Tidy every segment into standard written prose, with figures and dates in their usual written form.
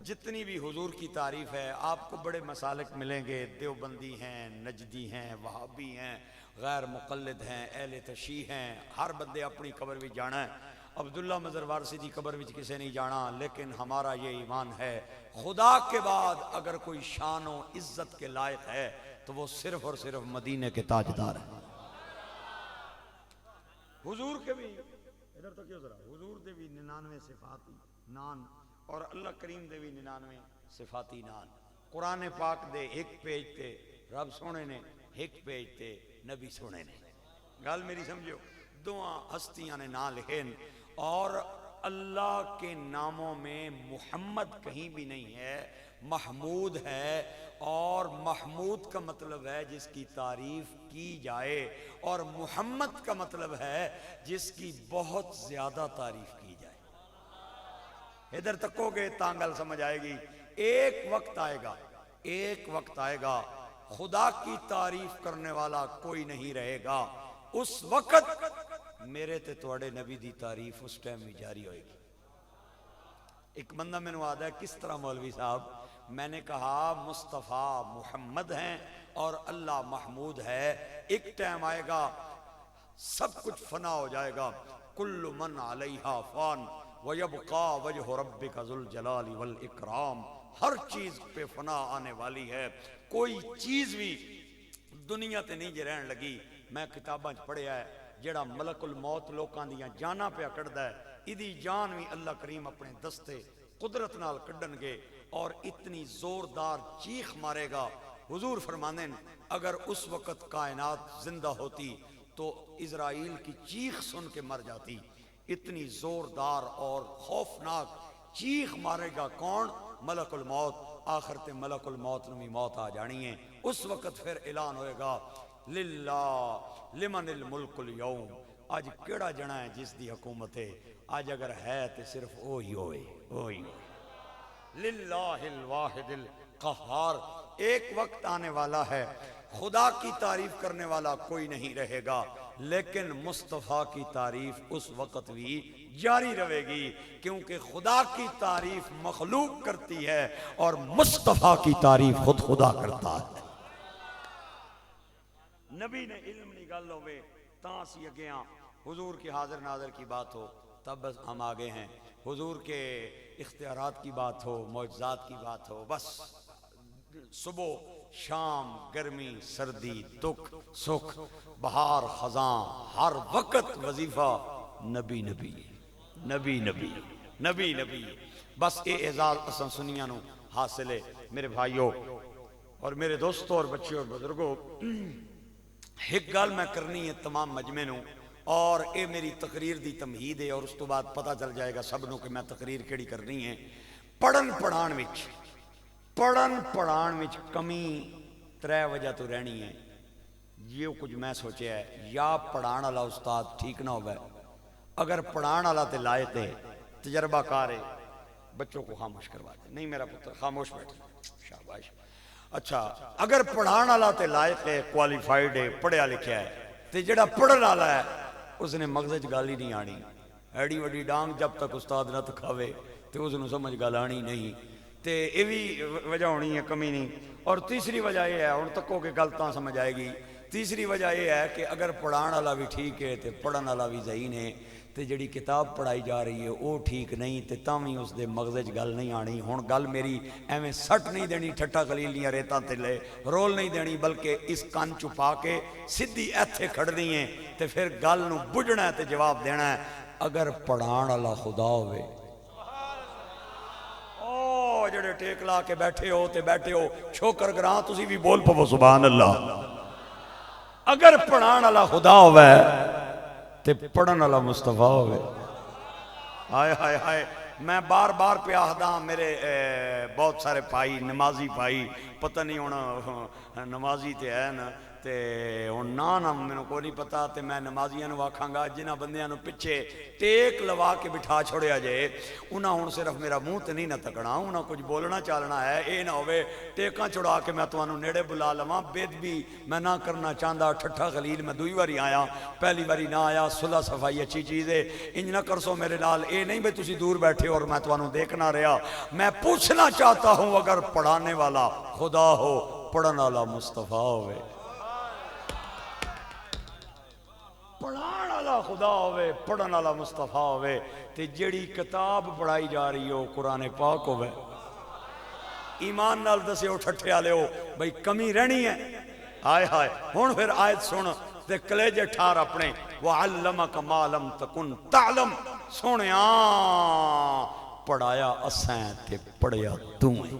جتنی بھی حضور کی تعریف ہے آپ کو بڑے مسالک ملیں گے، دیوبندی ہیں، نجدی ہیں، وہابی ہیں، غیر مقلد ہیں، اہل تشیع ہیں، ہر بندے اپنی قبر بھی جانا ہے۔ عبداللہ مظہر وارثی دی قبر بھی کسے نہیں جانا، لیکن ہمارا یہ ایمان ہے خدا کے بعد اگر کوئی شان و عزت کے لائق ہے تو وہ صرف اور صرف مدینے کے تاجدار ہیں۔ حضور کے بھی ادھر تو کیوں ذرا حضور دے بھی 99 صفاتی نان اور اللہ کریم دے بھی 99 صفاتی نان۔ قرآن پاک دے ایک پیج تے رب سونے نے، ایک پیج تے نبی سونے نے۔ گل میری سمجھو، دعا ہستیاں نے نام لکھے اور اللہ کے ناموں میں محمد کہیں بھی نہیں ہے، محمود ہے، اور محمود کا مطلب ہے جس کی تعریف کی جائے، اور محمد کا مطلب ہے جس کی بہت زیادہ تعریف کی جائے۔ ادھر تکو گے تانگل سمجھ آئے گی۔ ایک وقت آئے گا خدا کی تعریف کرنے والا کوئی نہیں رہے گا، اس وقت میرے تے توڑے نبی دی تعریف اس ٹائم بھی جاری ہوئے گی۔ ایک بندہ میں نے آدھا ہے کس طرح مولوی صاحب؟ میں نے کہا مصطفیٰ محمد ہیں اور اللہ محمود ہے، ایک ٹائم آئے گا سب کچھ فنا ہو جائے گا، کل من علیہا فان وَيَبْقَى وَجْهُ رَبِّكَ ذُو الْجَلَالِ وَالْإِكْرَامِ۔ ہر چیز پہ فنا آنے والی ہے، کوئی چیز بھی دنیا تے نہیں جے رہن لگی۔ میں کتاباں پڑھیا ہے جڑا ملک الموت لوکاں دیاں جاناں پہ کڑدا ہے، ایدی جان بھی اللہ کریم اپنے دستے قدرت نال کڈن گے اور اتنی زوردار چیخ مارے گا۔ حضور فرمانے اگر اس وقت کائنات زندہ ہوتی تو اسرائیل کی چیخ سن کے مر جاتی۔ اتنی زوردار اور خوفناک چیخ مارے گا کون؟ ملک الموت۔ آخر تے ملک الموت نمی موت آ جانی ہے۔ اس وقت پھر اعلان ہوئے گا للہ لمن الملک اليوم، آج کیڑا جنا ہے جس دی حکومت ہے؟ آج اگر ہے تو صرف وہی ہوئے للہ الواحد القہار۔ ایک وقت آنے والا ہے خدا کی تعریف کرنے والا کوئی نہیں رہے گا، لیکن مصطفیٰ کی تعریف اس وقت بھی جاری رہے گی، کیونکہ خدا کی تعریف مخلوق کرتی ہے اور مصطفیٰ کی تعریف خود خدا کرتا ہے۔ نبی نے علم نہیں گل ہوئے تاں سی اگیاں، حضور کی حاضر ناظر کی بات ہو تب بس ہم آگے ہیں، حضور کے اختیارات کی بات ہو، معجزات کی بات ہو، بس صبح شام گرمی سردی دکھ سکھ بہار خزاں ہر وقت وظیفہ نبی نبی نبی نبی نبی نبی۔ بس یہ اعزاز اساں سنیاں نو حاصل ہے۔ میرے بھائیوں اور میرے دوستوں اور بچیوں اور بزرگوں، ایک گل میں کرنی ہے تمام مجمع نو، اور اے میری تقریر دی تمہید ہے، اور اس تو بعد پتہ چل جائے گا سب نو کہ میں تقریر کیڑی کرنی ہے۔ پڑھن پڑھان وچ کمی 3 وجہ تو رہنی ہے۔ یہ کچھ میں سوچیا ہے، یا پڑھان والا استاد ٹھیک نہ ہوگا، اگر پڑھان والا تے لائق ہے تجربہ کار ہے، بچوں کو خاموش کروا دے، نہیں میرا پتر خاموش بیٹھ، شاباش۔ اچھا اگر پڑھان والا تے لائق ہے، کوالیفائیڈ ہے، پڑھیا لکھیا ہے، تے جڑا پڑھن والا ہے اس نے مغز گل ہی نہیں آنی، ایڈی وڈی ڈانگ جب تک استاد نہ تکھاوے تے اس نے سمجھ گل آنی نہیں، تے یہ بھی وجہ ہونی ہے کمی نہیں۔ اور تیسری وجہ یہ ہے، ہن تکو کہ گل تاں سمجھ آئے گی، تیسری وجہ یہ ہے کہ اگر پڑھان والا بھی ٹھیک ہے تے پڑھن والا بھی ذہین ہے تے جڑی کتاب پڑھائی جا رہی ہے وہ ٹھیک نہیں تے تاں بھی اس دے مغز گل نہیں آنی۔ ہن گل میری ایویں سٹ نہیں دینی ٹھٹا خلیل دیاں ریتاں تے لے رول نہیں دینی، بلکہ اس کان چھپا کے سدھی ایتھے کھڑنی ہے تے پھر گل نو بجھنا ہے تے جواب دینا ہے۔ اگر پڑھان والا خدا ہوئے، او جڑے ٹیک لا کے بیٹھے ہو تے بیٹھے ہو چھوکر گراں تسی بھی بول پو سبحان اللہ۔ اگر پڑھان والا خدا ہوئے تے پڑھن والا مصطفیٰ ہوئے، ہائے ہائے ہائے۔ میں بار بار پہ آہداں، میرے بہت سارے پائی نمازی پائی، پتہ نہیں ہونا نمازی تے ہے نا، تے ہن نہ مینوں کوئی نہیں پتا تے میں نمازیاں نوں آکھاں گا جنہاں بندیاں نوں پیچھے ٹیک لوا کے بٹھا چھوڑیا جے انہاں ہن صرف میرا منہ تے نہیں نہ تکنا انہاں کچھ بولنا چالنا ہے اے نہ ہوے ٹیکاں چھڑا کے میں تانوں نیڑے بلا لواں بےدبی میں نہ کرنا چاہندا ٹھٹھا خلیل میں دوئی واری آیا پہلی واری نہ آیا صلح صفائی اچھی چیز ہے انج نہ کرسو میرے نال اے نہیں بھئی تسی دور بیٹھے اور میں تانوں دیکھنا رہا میں پوچھنا چاہتا ہوں اگر پڑھانے والا خدا ہو پڑھن والا مصطفیٰ ہوئے پڑھان والا خدا ہوئے پڑھن والا مصطفیٰ ہوئے تے جڑی کتاب پڑھائی جا رہی ہو قرآن پاک ہوئے ایمان نال دسے ہو ٹھٹھے آلے ہو بھئی کمی رہنی ہے ہائے ہائے ہون پھر آیت سن تے کلیجے ٹھار اپنے وَعَلَّمَكَ مَا لَمْ تَكُنْ تَعْلَمْ سونیاں پڑھایا اسیں تے پڑھیا تُویں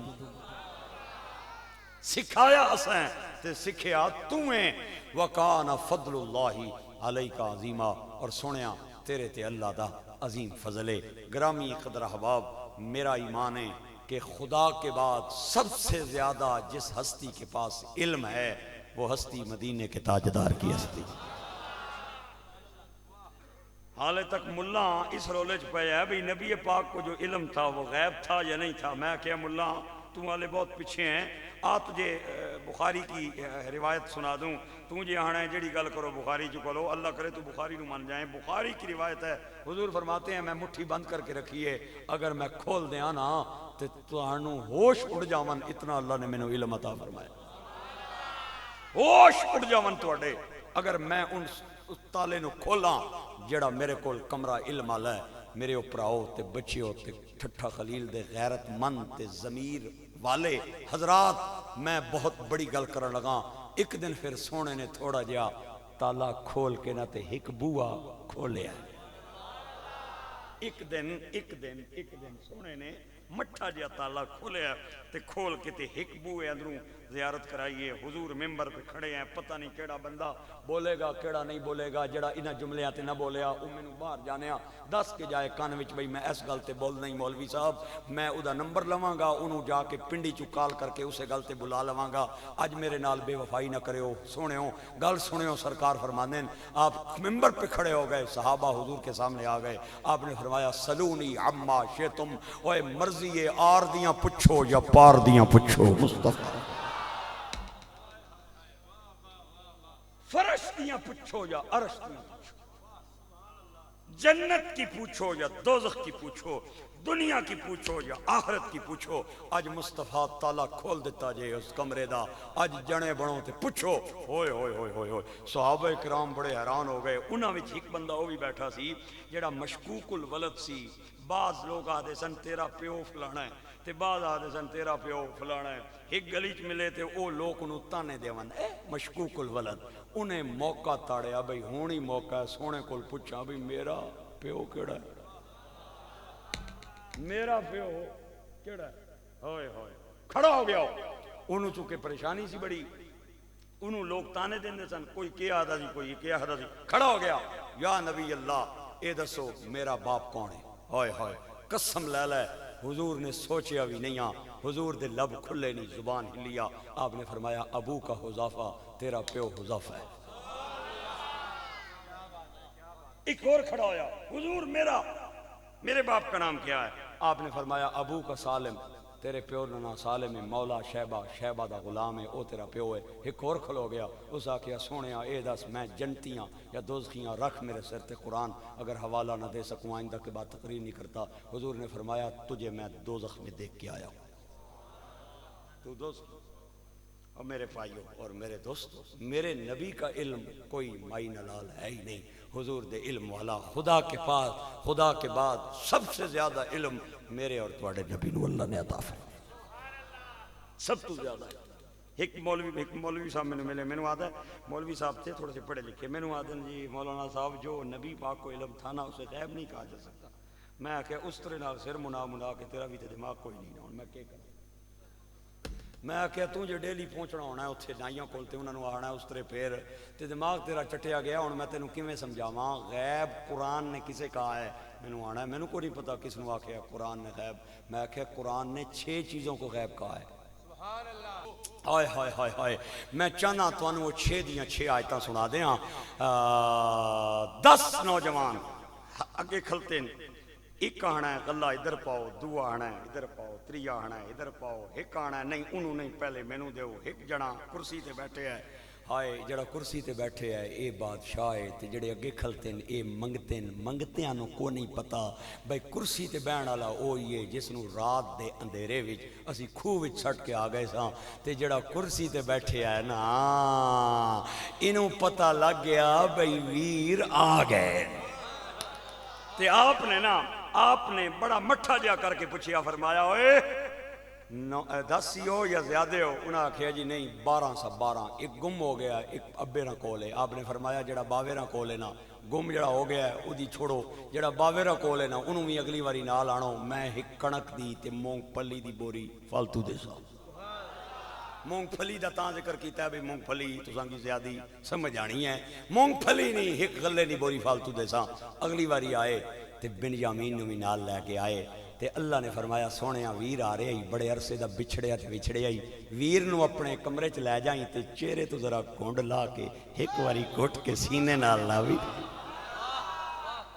سکھایا اسیں تے سکھیا تُویں وَقَانَ فَضْلُ اللَّهِ عَلَيْكَ عَظِيمًا اور سونیاں تیرے تے اللہ دا عظیم فضل ہے گرامی قدر احباب میرا ایمان ہے کہ خدا کے بعد سب سے زیادہ جس ہستی کے پاس علم ہے وہ ہستی مدینے کے تاجدار کی ہستی حالے تک ملا اس رولج پہ ہے بھی نبی پاک کو جو علم تھا وہ غیب تھا یا نہیں تھا میں کیا ملا تم والے بہت پیچھے ہیں تجھے بخاری کی روایت سنا دوں تجھے آنا جڑی گل کرو بخاری چکو لو اللہ کرے تو بخاری نو مان جائیں بخاری کی روایت ہے حضور فرماتے ہیں میں مٹھی بند کر کے رکھیے اگر میں کھول دیاں نا تو تانوں ہوش اڑ جاون اتنا اللہ نے مینوں علم عطا فرمایا ہوش اڑ جاون تواڈے اگر میں ان تالے نو کھولاں جڑا میرے کول کمرہ علم والا ہے میرے اوپراؤ تے بچیو تے ٹھٹھا خلیل دے غیرت مند تے ضمیر والے حضرات میں بہت بڑی گل کرن لگا ایک دن پھر سونے نے تھوڑا جہا تالا کھول کے نہ تے ایک بوا کھولیا ایک دن سونے نے مٹھا جہا تالا کھولیا تے کھول کے تے ایک بوئے اندروں زیارت کرائیے حضور ممبر پہ کھڑے ہیں پتہ نہیں کیڑا بندہ بولے گا کیڑا نہیں بولے گا جڑا انہاں جملیاں تے نہ بولیا او مینوں باہر جانیا دس کے جائے کان وچ بھئی میں اس گل تے بول نہیں مولوی صاحب میں او دا نمبر لواں گا انہوں جا کے پنڈی چوں کال کر کے اسے گل تے بلا لواں گا اج میرے نال بے وفائی نہ کرے سونےو گل سنیو سرکار فرماندے ہیں آپ ممبر پہ کھڑے ہو گئے صحابہ حضور کے سامنے آ گئے آپ نے فرمایا سلونی عما شئتم اوے مرضی آر دیاں پچھو یا پار دیاں پچھو مصطفیٰ فرش دیاں پوچھو یا عرش دیاں پوچھو جنت کی پوچھو یا دوزخ کی پوچھو دنیا کی پوچھو یا آخرت کی پوچھو آج مصطفیٰ تالا کھول دیتا جے اس کمرے دا آج جنے بڑھوں تے پوچھو ہوئے ہوئے ہوئے ہوئے ہوئے صحابہ اکرام بڑے حیران ہو گئے انہاں وچ ایک بندہ وہ بھی بیٹھا سی جڑا مشکوک الولد سی بعض لوگ آدھے سن تیرا پیو فلانا ہے تے بعض آدھے سن تیرا پیو فلانا ہے ایک گلیچ ملے تے او لوگ انہوں تانے دیون مشکوک الولد انہیں موقع تاڑیا بھئی ہونی موقع ہے سونے کول پوچھا بھئی میرا پیو کیڑا ہے میرا پیو کیڑا ہے ہوئے ہوئے کھڑا ہو گیا انہوں چونکہ پریشانی سی بڑی انہوں لوگ تانے دیندے سن کوئی کیا آدھا سی کوئی کیا آدھا سی کھڑا ہو گیا یا نبی اللہ اے دسو میرا باپ کون ہے ہوئے ہوئے قسم لے لے حضور نے سوچیا بھی نہیں حضور دے لب کھلے نہیں زبان ہلیا آپ نے فرمایا ابو کا حذافہ تیرا پیو حذافہ ہے ایک اور کھڑا ہویا حضور میرے باپ کا نام کیا ہے آپ نے فرمایا ابو کا سالم تیرے پیو ننا سالم مولا شیبہ دا غلام ہے او تیرا پیو ہے ایک اور کھلو گیا اس آکیا سونیا اے دس میں جنتیاں یا دوزخیاں رکھ میرے سر تے قرآن اگر حوالہ نہ دے سکوں آئندہ کے بعد تقریر نہیں کرتا حضور نے فرمایا تجھے میں دوزخ میں دیکھ کے آیا ہوں تو دوزخ اور میرے بھائیوں اور میرے دوستوں میرے نبی کا علم کوئی مائی نلال ہے ہی نہیں حضور دے علم والا خدا کے بعد سب سے زیادہ علم میرے اور تواڈے نبی نو اللہ نے عطا فرمایا سب تو زیادہ ایک مولوی صاحب میں نے ملے میں نے آدھا مولوی صاحب تھے تھوڑے سے پڑھے لکھے میں نے آدھا جی مولانا صاحب جو نبی پاک کو علم تھا نا اسے غیب نہیں کہا جا سکتا میں کہ اس طرح نال سر منا کے تیرا بھی تے دماغ کوئی نہیں نا میں کیا کروں میں آخیا تو جو ڈیلی پہنچنا ہونا ہے اتنے نائیاں کول تے انہوں نے آنا ہے اس طرح پھر تے دماغ تیرا چٹیا گیا ہوں میں تینوں کیویں سمجھاواں غیب قرآن نے کسے کہا ہے مینوں آنا ہے مینوں کو نہیں پتا کس نے آخیا قرآن نے غیب میں آخیا قرآن نے 6 چیزوں کو غیب کہا ہے ہائے ہائے ہائے ہائے میں چاہنا تانوں وہ 6 دیاں 6 آیتاں سنا دیاں 10 نوجوان اگے کھلتے ہیں ایک آنا ہے غلہ ادھر پاؤ دو آنا ہے ادھر پاؤ تریا آنا ہے ادھر پاؤ ایک آنا ہے نہیں انہوں نہیں پہلے مینوں دیو ایک جنا کرسی تے بیٹھے ہے ہائے جڑا کرسی تے بیٹھے ہے اے بادشاہ ہے تے جڑے اگے کھلتے ہیں اے منگتے ہیں کو نہیں پتا بھائی کرسی تے بہن والا او یہ جس نو رات دے اندھیرے وچ اسی کھوہ وچ چھٹ کے آ گئے ساں تے جڑا کرسی تے بیٹھے ہے نا انہوں پتہ لگ گیا بھائی ویر آ گئے تے آپ نے بڑا مٹھا جا کر کے پوچھیا فرمایا اوئے 10 ہی ہو یا زیادہ ہو انہاں آکھیا جی نہیں 12 سا 12 ایک گم ہو گیا ایک ابے نہ کول ہے آپ نے فرمایا جڑا باوے نہ کول ہے نا گم جڑا ہو گیا ہے او دی چھوڑو جڑا باوے نہ کول ہے نا انہوں بھی اگلی واری نال آنو میں ایک کنک دی تے مونگ پھلی دی بوری فالتو دے سا مونگ پھلی دا تاں ذکر کیتا ہے بھی مونگ پھلی تساں کی زیادی سمجھ آنی ہے مونگ پھلی نہیں ایک غلے دی بوری فالتو دے سا اگلی واری آئے تے بنیامین نو بھی نال لے کے آئے تے اللہ نے فرمایا سونیا ویر آ رہے ہی بڑے عرصے دا بچھڑیا تے وچھڑیا ہی ویر نو اپنے کمرے چ لے جائیں تے چہرے تو ذرا گھونڈ لا کے ایک واری گھٹ کے سینے نال لاوی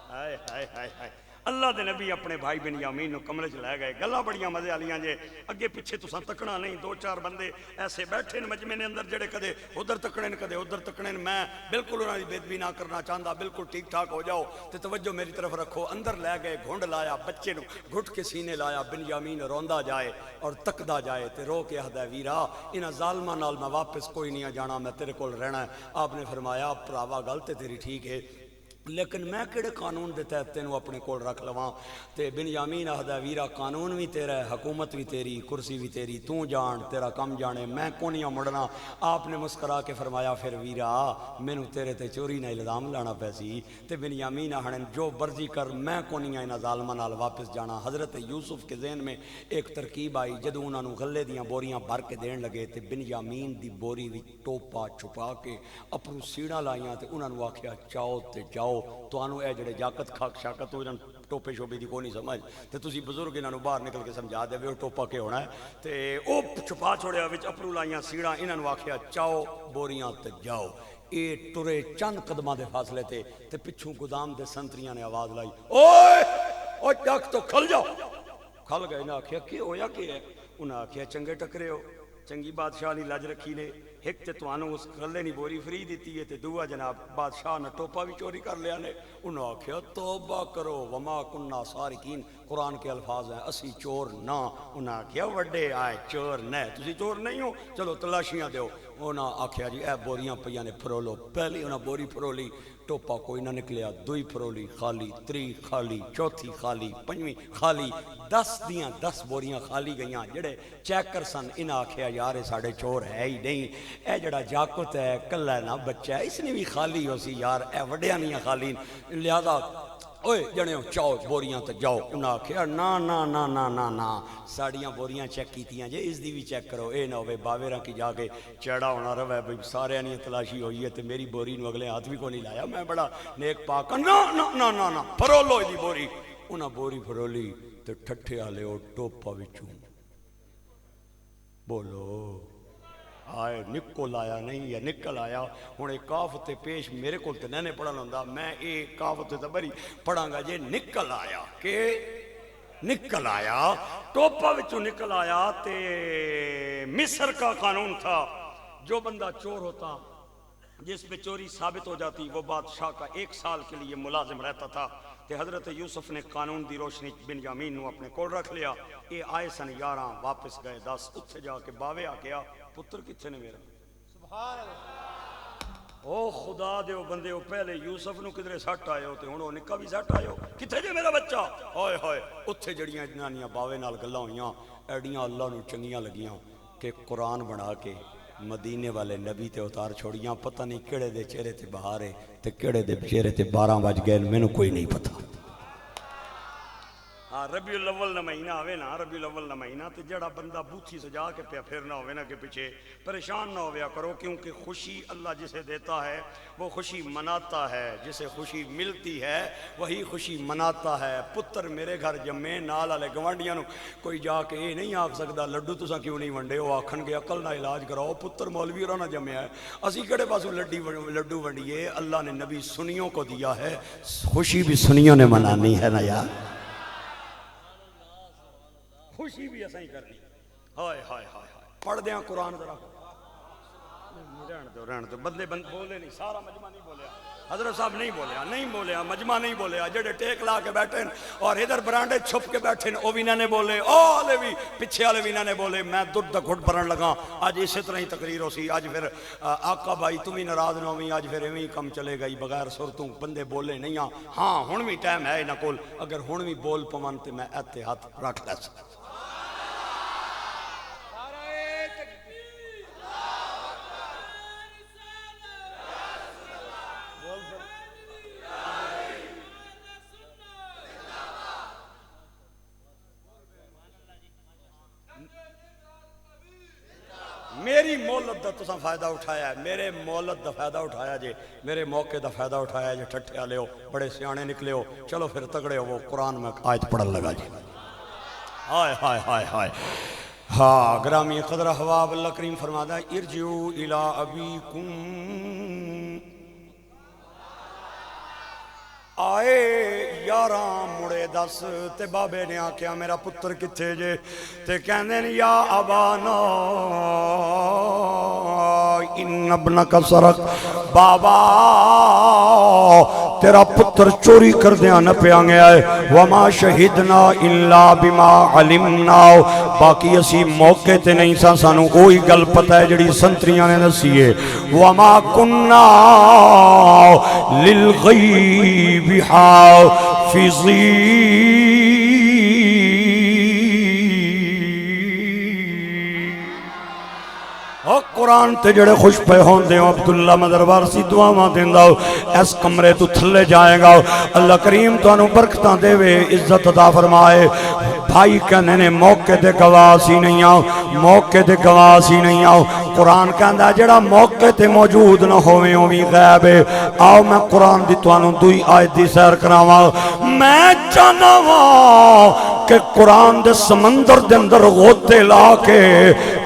ہائے ہائے ہائے ہائے اللہ دے نبی اپنے بھائی بنیامین نو کمرے چ لے گئے گلاں بڑیاں مزے والیاں جے اگے پیچھے تساں تکنا نہیں 2-4 بندے ایسے بیٹھے نے مجمع نے اندر جڑے کدے ادھر تکنے نے کدے ادھر تکنے نے میں بالکل انہاں دی بے ادبی نہ کرنا چاہندا بالکل ٹھیک ٹھاک ہو جاؤ تے توجہ میری طرف رکھو اندر لے گئے گھونڈ لایا بچے نو گھٹ کے سینے لایا بنیامین روندا جائے اور تکدا جائے تے رو کے آخدا ویرا انہاں ظالماں نال میں واپس کوئی نہیں جانا میں تیرے کول رہنا ہے آپ نے فرمایا پراوا گل تے تیری ٹھیک ہے لیکن میں کڑے قانون دے تحت تینوں اپنے کول رکھ لواں تے بنیامین آخدا ویرا قانون بھی تیرا ہے حکومت بھی تیری کرسی بھی تیری تو جان تیرا کم جانے میں کونیاں مڑنا آپ نے مسکرا کے فرمایا پھر ویرا مینوں تیرے تے چوری نہ الزام لانا پیسی تے بنیامین آخنے جو برزی کر میں کونیاں انہاں ظالماں نال واپس جانا حضرت یوسف کے ذہن میں ایک ترکیب آئی جدوں انہاں نو غلے دیاں بوریاں بھر کے دین لگے تے بنیامین دی بوری وچ ٹوپا چھپا کے اپنوں سیڑھاں لائیاں تے انہاں نو آکھیا چاؤ تے جاؤ تو آنو اے جڑے جاکت کھاک شاکت ہو جن ٹوپے شوپے دی کو نہیں سمجھ تے تسی بزرگ انہاں نو باہر نکل کے سمجھا دے وہ ٹوپا کے ہونا ہے تے او چھپا چھوڑیا وچ اپرو لائیاں سیڑھاں انہاں نو آکھیا چاؤ بوریاں تے جاؤ اے ٹرے چند قدماں دے فاصلے تے پچھوں گودام دے سنتریاں نے آواز لائی اوئے او ڈاک تو کھل جاؤ کھل گئے انہاں آکھیا کی ہویا کی ہے انہاں آکھیا چنگے ٹکرے ہو چنگی بادشاہ نے لج رکھی نے ایک تے توانو اس غلے نی بوری فری دیتی ہے تے دعا جناب بادشاہ نے ٹوپا بھی چوری کر لیا نے انہوں آکھیا توبہ کرو وما کننا سارقین قرآن کے الفاظ ہیں اسی چور نہ انہوں آکھیا وڈے آئے چور نہ تسی چور نہیں ہو چلو تلاشیاں دیو انہوں آکھیا جی اے بوریاں پیاں نے پھرولو پہلی انہوں بوری پھرولی ٹوپا کوئی نہ نکلیا دوئی پھرولی خالی تری خالی چوتھی خالی پنجویں خالی 10 دیاں 10 بوریاں خالی گئیاں جڑے چیکر سن انہاں آکھیا یار ساڑے چور ہے ہی نہیں اے جڑا جاکت ہے کلا نہ بچہ ہے اس نے بھی خالی ہو سی یار اے وڈیاں نہیں خالی لہذا اوئے جنے چاؤ بوریاں تے جاؤ انہاں آکھیا نا نا نا نا نا نا ساڑیاں بوریاں چیک کیتیاں جے اس دی بھی چیک کرو اے نہ ہوئے باویراں کی جا کے چیڑا ہونا روے بھئی سارے نہیں تلاشی ہوئی ہے تے میری بوری نو اگلے ہاتھ بھی کو نہیں لایا میں بڑا نیک پاک نا نا نا نا نا پھرولو دی بوری انہاں بوری پھرولی تے ٹھٹھے والے او ٹوپا وچوں بولو آئے نکل آیا نہیں یا نکل آیا ہوں ایک کافت پیش میرے کو تے نہیں پڑھنا ہوندا میں ایک کافت تے بری پڑھاں گا جے نکل آیا کہ نکل آیا ٹوپا وچوں نکل آیا تے مصر کا قانون تھا جو بندہ چور ہوتا جس پہ چوری ثابت ہو جاتی وہ بادشاہ کا 1 سال کے لیے ملازم رہتا تھا تے حضرت یوسف نے قانون دی روشنی بنیامین نو اپنے کول رکھ لیا اے آئے سن 11 واپس گئے 10 اتھے جا کے باوے آ گیا پتر کتھے نے میرا سبحان اللہ او خدا دیو بندے او پہلے یوسف نو کدھرے سٹ آئے ہو تے ہن او نکا بھی سٹ آئے ہو کتھے جے میرا بچہ ہائے ہائے اتھے جڑیاں جنانیاں باوے نال گلاں ہویاں ایڈیاں اللہ نو چنگیاں لگیاں کہ قرآن بنا کے مدینے والے نبی تے اتار چھوڑیاں پتہ نہیں کیڑے دے چہرے تے بہار ہے تے کیڑے دے چہرے تے 12 بج گئے مینوں کوئی نہیں پتہ ربیع الاول نہ مہینہ آوے نا، ربیع الاول نہ مہینہ، تو جڑا بندہ بوتھی سجا کے پیا پھرنا ہوئے نا کہ پیچھے پریشان نہ ہویا کرو، کیونکہ خوشی اللہ جسے دیتا ہے وہ خوشی مناتا ہے، جسے خوشی ملتی ہے وہی خوشی مناتا ہے۔ پتر میرے گھر جمے نال والے گوانڈیاں نو کوئی جا کے یہ نہیں آکھ سکدا لڈو تساں کیوں نہیں ونڈے، وہ آکھن گے عقل نہ علاج کراؤ، پتر مولوی اور نہ جمیا ہے، اسی کڑے پاسوں لڈو ونڈیے۔ اللہ نے نبی سنیوں کو دیا ہے، خوشی بھی سنیوں نے منانی ہے نا یار، خوشی بھی ایسا ہی کرنی۔ ہائے ہائے ہائے ہائے، پڑھ دیاں قرآن ذرا، رہن دو بندے بولے نہیں، سارا مجمع نہیں بولیا، حضرت صاحب نہیں بولیا، مجمع نہیں بولیا، جڑے ٹیک لا کے بیٹھے اور ادھر برانڈے چھپ کے بیٹھے او بھی نہ نے بولے، او والے بھی پیچھے والے بھی نہ نے بولے۔ میں دودھ دا گھٹ بھرن لگا، آج اسی طرح ہی تقریر ہو سی، آج پھر آقا بھائی تم ہی ناراض نہ ہوئی، آج پھر ایویں کم چلے گئی بغیر صورتوں، بندے بولے نہیں۔ ہاں ہن بھی ٹائم ہے انہاں کول، اگر ہن بھی بول پون تے میں ایتھے ہاتھ رکھ لے سکتا۔ میری مولت دا تساں فائدہ اٹھایا ہے، میرے مولت دا فائدہ اٹھایا جے، میرے موقع دا فائدہ اٹھایا جے، ٹھٹھے والے ہو، بڑے سیانے نکلے ہو، چلو پھر تگڑے ہو، وہ قرآن میں آیت پڑھن لگا جی۔ ہائے ہائے ہائے ہائے، ہاں گرامی قدر احباب، اللہ کریم فرماتا ہے ارجعوا الی ابیکم، آئے یاراں مڑے دس، تے بابے نے آکھیا میرا پتر کتھے جے، تے کہندے نے یا ابانا ان ابنک سرق، بابا تیرا پتر چوری کر دیا نہ پیا گیا ہے، وما شہدنا الا بما علمنا، باقی اسی موقع تے نہیں سا، سانو اوہی گل پتہ ہے جڑی سنتریاں نے دسیے، وما کننا للغیب حافظین۔ قرآن تے جڑے خوش پہ ہون دے ہو، عبداللہ مدربار سی دعاواں دیندہ ہو، اس کمرے تو تھلے جائے گا، اللہ کریم تو انہوں برکتاں دے وے، عزت عطا فرمائے۔ بھائی کہنے نے موقع دے گواسی نہیں آؤ، موقع دے گواسی نہیں آؤ، قرآن کہندہ جڑا موقع تے موجود نہ ہوئے ہوئی غیب ہے۔ آؤ میں قرآن دی تو انہوں دوئی آیت دی سیر کراواں، میں چاہنا ہوں کہ قرآن دے سمندر دے اندر غوطے لا کے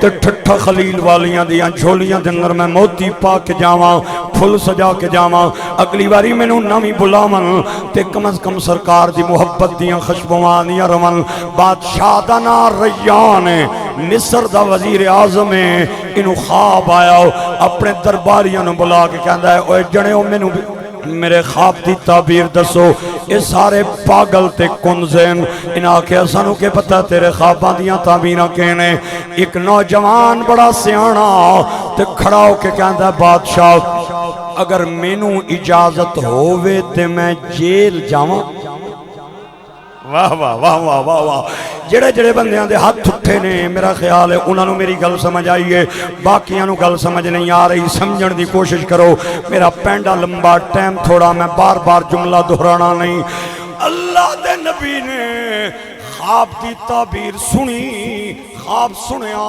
تے ٹھٹھا خلیل والیاں دیاں جھولیاں دے اندر میں موتی پا کے جاواں، پھل سجا کے جاواں، اگلی باری میں نوں نامی بلاون تے کم از کم سرکار دی محبت دیاں خشبوانیاں رون۔ بادشاہ دا نا ریان مصر دا وزیر اعظم ہے، انہوں خواب آیا ہو، اپنے درباریاں نوں بلا کے کہندا ہے اوے جنے ہو مینوں میرے خواب دی تعبیر دسو۔ یہ سارے پاگل تے کنزین، انہاں کے سانو کے پتہ تیرے خواباں دیاں تعبیراں کہنے۔ ایک نوجوان بڑا سیانا تے کھڑا ہو کے کہندا ہے بادشاہ اگر مینوں اجازت ہووے تے میں جیل جاواں۔ واہ واہ واہ واہ واہ واہ، جڑے جڑے بندیاں دے ہاتھ اٹھے نے میرا خیال ہے انہاں نوں میری گل سمجھ آئیے، باقیاں نوں گل سمجھ نہیں آ رہی، سمجھن دی کوشش کرو، میرا پینڈا لمبا ٹائم تھوڑا، میں بار بار جملہ دہرانا نہیں۔ اللہ دے نبی نے خواب دی تعبیر سنی، خواب سنیا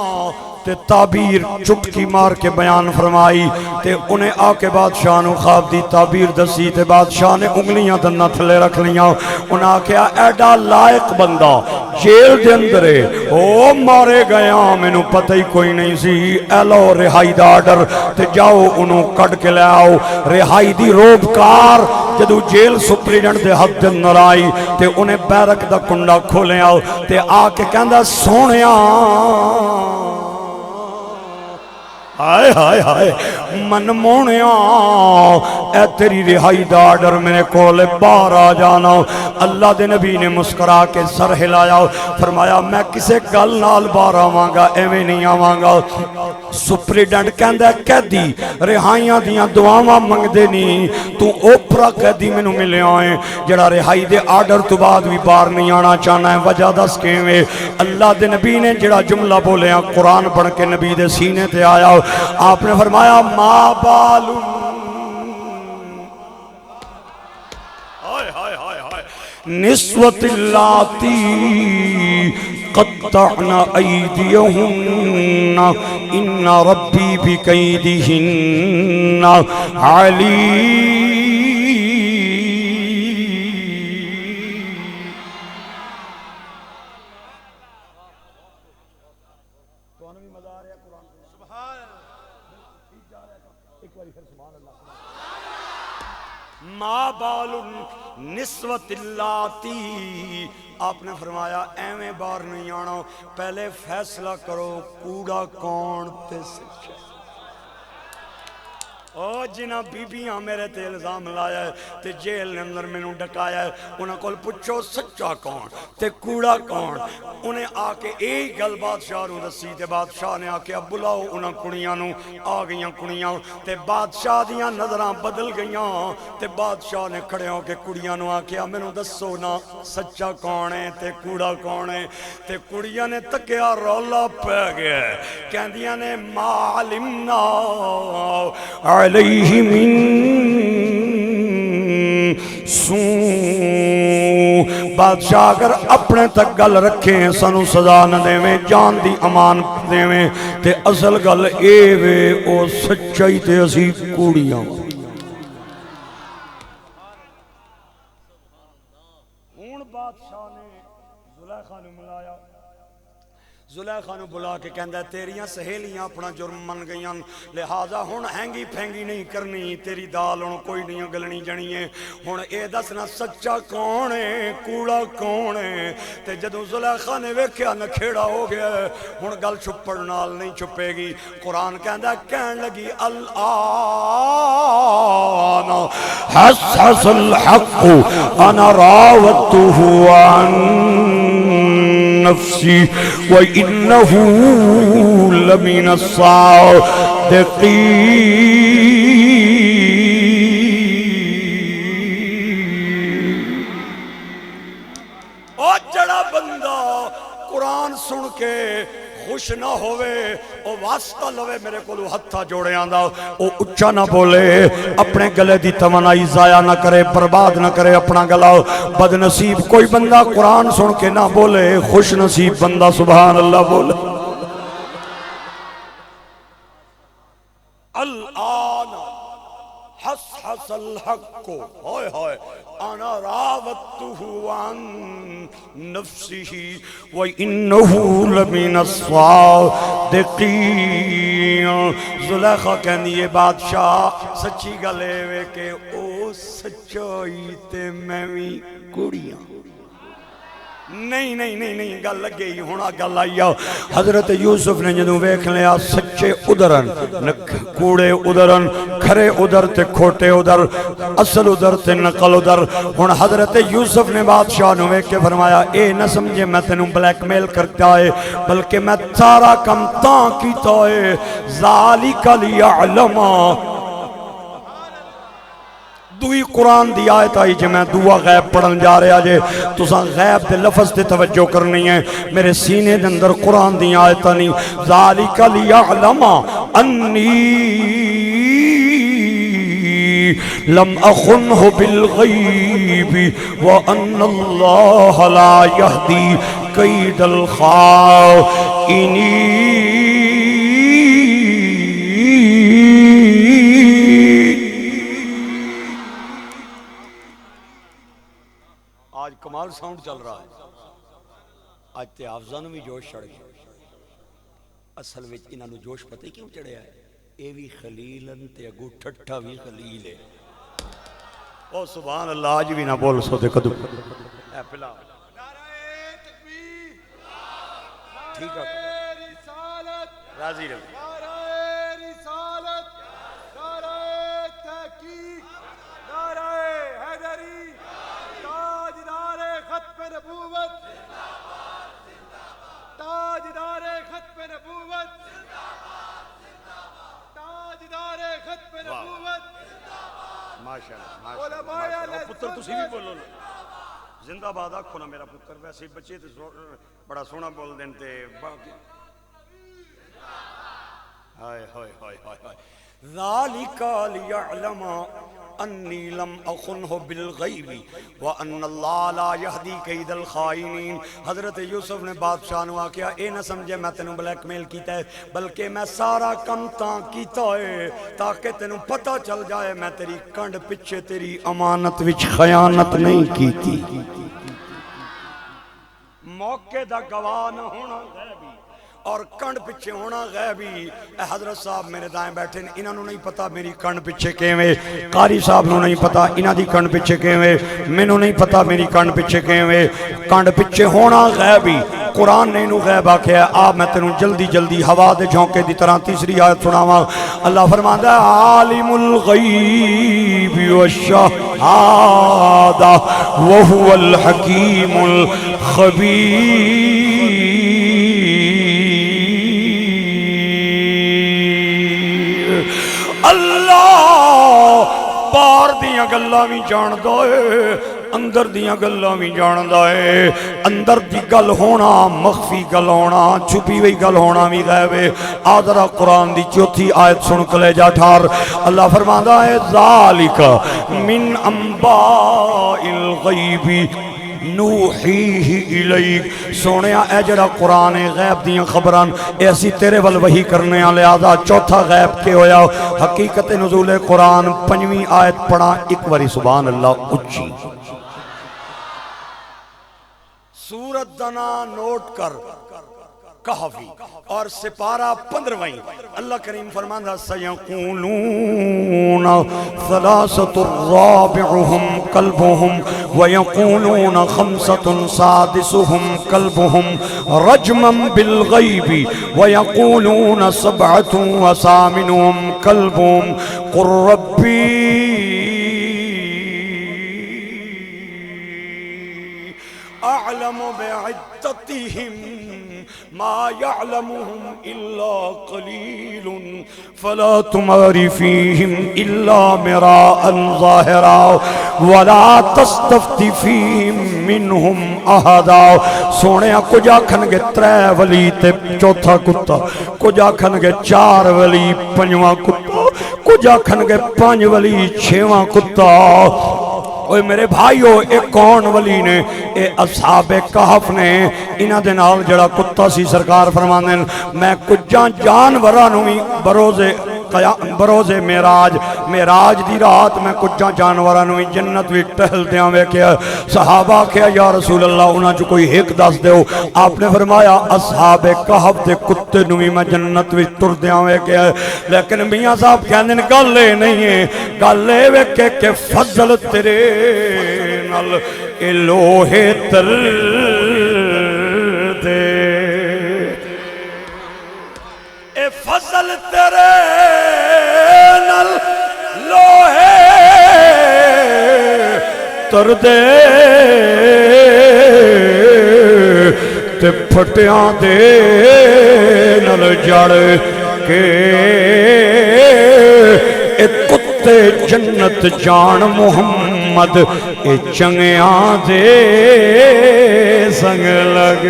تے تعبیر چٹکی مار کے بیان فرمائی تے انہیں آ کے بادشاہ نو خواب دی تعبیر دسی تے بادشاہ نے انگلیاں دنہ تھلے رکھ لیاں، انہیں آکھیا ایڈا لائق بندہ جیل دے اندرے او مارے گیا میں نو پتہ ہی کوئی نہیں سی، اے لو رہائی دا آڈر تے جاؤ انہوں کٹ کے لے آؤ۔ رہائی دی روبکار جدو جیل سپریڈنٹ دے حد دے اندر آئی تے انہیں بیرک دا کنڈا کھولے آؤ تے آ کے کہندہ سونیاں ہائے ہائے ہائے من مونیاں اے تیری رہائی دا آڈر میرے کولے باہر آ جانا۔ اللہ دے نبی نے مسکرا کے سر ہلایا، فرمایا میں کسے گل نال باہر آواں گا، ایویں نہیں آواں گا۔ سپریڈنٹ کہندہ ہے قیدی رہائیاں دیاں دعاواں منگ دے نہیں، تو اوپرا قیدی میں نو ملے آئیں جڑا رہائی دے آڈر تو بعد بھی باہر نہیں آنا چاہنا ہے، وجہ دس کیویں۔ اللہ دے نبی نے جڑا جملہ بولے ہیں قرآن پڑھ کے نبی دے سینے تے آیا، آپ نے فرمایا ما بالون نسوة اللاتی قطعن ایدیہن ان ربی بکیدہن علیم. ما بال نسوت اللاتی، آپ نے فرمایا ایویں بار نہیں آنا، پہلے فیصلہ کرو کوڑا کون تے سچا. او جنہ بیبیاں میرے تے الزام لایا ہے تے جیل نے اندر میں نوں ڈکایا ہے، انہاں کول پوچھو سچا کون تے کوڑا کون. انہیں آ کے ایک گل بادشاہ نوں دسی تے بادشاہ نے آ کے بلاؤ انہاں کڑیاں نوں. آ گئیاں کڑیاں تے بادشاہ دیاں نظراں بدل گئیاں تے بادشاہ نے کھڑے ہو کے کڑیاں نوں آکھیا مینوں دسو نا سچا کون ہے تے کوڑا کون ہے. تے کڑیاں نے تکیا رولا پہ گیا کہندیاں نے ما علمنا علیہ من سوء. بادشاہ اگر اپنے تک گل رکھیں سانو سزا نہ دے میں جان دی امان دے میں تے اصل گل اے وے او سچائی تے اسی کوڑیاں. ہون بادشاہ نے زلیخا نو ملایا، زلیخا نو بلا کے کہندا ہے تیریاں سہیلیاں اپنا جرم من گئیاں لہذا ہن ہینگی پھینگی نہیں کرنی، تیری دال ہن کوئی نہیں گلنی جنی ہے. ہن اے دسنا سچا کون ہے کوڑا کون ہے. تے جدوں زلیخا نے ویکھیا نکھیڑا ہو گیا ہن گل چھپڑ نال نہیں چھپے گی. قرآن کہندا کہن لگی الآن حس الحق انا راودته عن نفسی وَإِنَّهُ لَمِنَ الصَّادِقِينَ. او جڑا بندہ قرآن سن کے خوش نہ ہوئے او واسطہ لوے میرے کو ہتھا جوڑے آندہ او اچھا نہ بولے اپنے گلے دی توانائی ضائع نہ کرے برباد نہ کرے اپنا گلا. بد نصیب کوئی بندہ قرآن سن کے نہ بولے، خوش نصیب بندہ سبحان اللہ بولے. الآن حس حس الحق ہوئے ہوئے انا راودته عن نفسه وَإِنَّهُ لَمِنَ الصَّادِقِينَ. زلیخا کہنی یہ بادشاہ سچی گلے وے کہ او سچائی تے میں بھی کڑیاں. نہیں نہیں نہیں نہیں گل لگے ہی ہونا گل آئی آؤ. حضرت یوسف نے جدوں ویکھ لیا سچے ادھرن کوڑے ادھرن کھرے ادھر تے کھوٹے ادھر اصل ادھر تے نقل ادھر. ہن حضرت یوسف نے بادشاہ نو ویکھ کے فرمایا اے نہ سمجھے میں تینوں بلیک میل کرتا ہے بلکہ میں سارا کم تاں کیتا ہے ذالک لیعلم. دوئی قرآن دی آیت آئی جے میں دعا غیب پڑھن جا رہا جے تساں غیب دے لفظ دے توجہ کرنی ہے. میرے سینے دے اندر قرآن دی آیت آنی ذالک لیعلم انی لم اخنہ بالغیب وان اللہ لا یہدی کید الخائنین. آج کمال ساؤنڈ چل رہا ہے. آج تے حافظاں بھی جوش چڑھ گیا. اصل وچ انہاں نوں جوش پتہ کیوں چڑھیا ہے؟ اے بھی خلیلن تے اگو ٹھٹھا بھی خلیل ہے. او سبحان اللہ آج بھی نہ بول سو تے کدو اے پلا نعرہ تکبیر ٹھیک ہے راضی رہو. نعرہ رسالت، نعرہ تحقیق، نعرہ حیدری، تاجدار ختم نبوت، تاجدار ختم نبوت، تاجدار ختم نبوت. ماشاءاللہ پتر تسی بھی بولو زندہ باد آکھو نا میرا پتر. ویسے بچے تے بڑا سونا بول دین تے باقی ہائے ہائے ہائے ہائے. ذالک لیعلم انی لم اخنہ بالغیب وان اللہ لا یہدی کید الخائنین. حضرت یوسف نے بادشاہ نو آکھیا اے نہ سمجھے میں تینوں بلیک میل کیتا ہے، بلکہ میں سارا کم تاں کیتا ہے تاکہ تینوں پتہ چل جائے میں تیری کنڈ پچھے تیری امانت وچ خیانت نہیں کیتی. موقع دا گواہ نہ ہونا غیبی اور کنڈ پچھے ہونا غیبی. اے حضرت صاحب میرے دائیں بیٹھے انہاں نوں نہیں پتا میری کنڈ پچھے کیویں، قاری صاحب نوں نہیں پتا انہاں دی کنڈ پچھے کیویں، مینوں نہیں پتا میری کنڈ پچھے کیویں. کنڈ پچھے ہونا غیبی. قرآن نے انہوں غیب آکھیا ہے. آپ میں تینوں جلدی جلدی ہوا دے جھونکے دی طرح تیسری آیت سناواں. اللہ فرماندا ہے عالم الغیب والشہادہ وہو الحکیم الخبیر. اللہ باہر دیاں گلاں وی جاندا ہے، اندر دیاں گلاں وی جاندا ہے. اندر دی گل ہونا مخفی گل ہونا چھپی ہوئی گل ہونا وی غیب ہے. آدھرا قرآن دی چوتھی آیت سن کلیجہ ٹھار. اللہ فرماندا ہے ذالک من انباء الغیب نوحیہ الیک. سونیا اے جڑا قرآن غیب دیاں خبران اے اسی تیرے ول وحی کرنے آ لہذا چوتھا غیب کے ہویا حقیقت نزول قرآن. پنجویں آیت پڑھا ایک واری سبحان اللہ اچھی. سورت دنا نوٹ کر کہفی اور سپارہ 15ویں. اللہ کریم فرماندہ سیقولون ثلاثۃ رابعہم کلبہم ویقولون خمسۃ سادسہم کلبہم رجما بالغیب ویقولون سبعۃ وثامنہم کلبہم قل ربی اعلم بعدتہم ما يعلمهم إلا قليل فلا تمار فيهم إلا مراء ظاهرا ولا تستفت فيهم منهم أحدا. سونے کچھ آکھن گے 3 ولی تے چوتھا کتا، کچھ آکھن گے 4 ولی 5واں کتا، کچھ آکھن گے 5 ولی 6واں کتا. اوہ میرے بھائیو اے کون ولی نے؟ اے اصحاب کہف نے. انہاں دے نال جڑا کتا سی سرکار فرماندے میں کچھ جانوراں وی بروز معراج دی رات میں کچھ جانوراں وی جنت وچ ٹہلدیاں ویکھیا. صحابہ کہیا یا رسول اللہ انہاں چ کوئی ایک دس دیو. آپ نے فرمایا اصحاب کہف دے کتے نو وی میں جنت وچ ٹردیاں ویکھیا. لیکن میاں صاحب کہندے نے گل اے نہیں ہے، گل اے ویکھے کہ فضل تیرے نال اے لوہے تر دے اے فضل تیرے نال لوہے تر دے تے پھٹیاں دے نال جڑ کے اے کتے جنت جان محمد اے چنگیاں دے سنگ لگ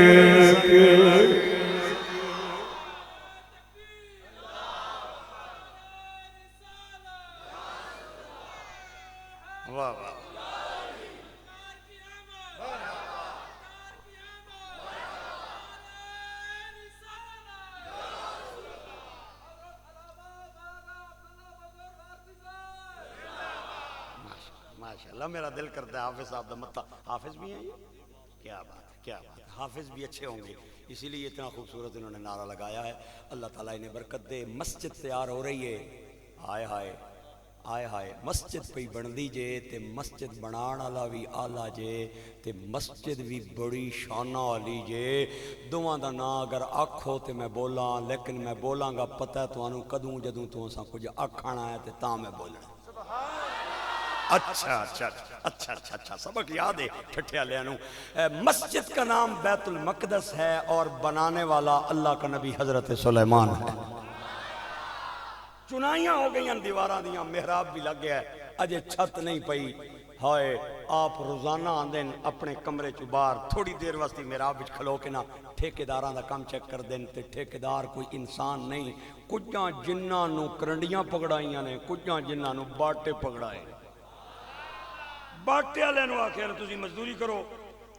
کے. ماشاءاللہ میرا دل کرتا ہے حافظ صاحب دا مطلع. حافظ بھی ہیں یہ؟ کیا بات ہے، کیا بات ہے. حافظ بھی اچھے ہوں گے اسی لیے اتنا خوبصورت انہوں نے نعرہ لگایا ہے. اللہ تعالیٰ انہیں برکت دے. مسجد تیار ہو رہی ہے. آئے ہائے آئے ہائے مسجد پہ بن دی جے تے مسجد بنان والا بھی آلہ جے تے مسجد بھی بڑی شانہ والی جے. دوواں دا نا اگر آکھو تے میں بولاں، لیکن میں بولاں گا پتہ ہے تو انہوں کدوں جدوں تو اساں کچھ آکھانا ہے تے تاں میں بولنا. اچھا اچھا اچھا اچھا اچھا سبق یاد ہے ٹھٹھیا لے انہوں. مسجد کا نام بیت المقدس ہے اور بنانے والا اللہ کا نبی حضرت سلیمان ہے. چنائیاں ہو گئیں دیواراں دیاں، محراب بھی لگ گیا ہے، اجے چھت نہیں پئی. ہائے آپ روزانہ آندے اپنے کمرے چ باہر تھوڑی دیر واسطے محراب وچ کھلو کے نا ٹھیکیداراں دا کام چیک کر دین تے ٹھیکیدار کوئی انسان نہیں، کجاں جنہاں نو کرنڈیاں پکڑائیاں نے، کجاں جنہاں نو باٹے پکڑائے، باٹے والے نو آخر تسی مزدوری کرو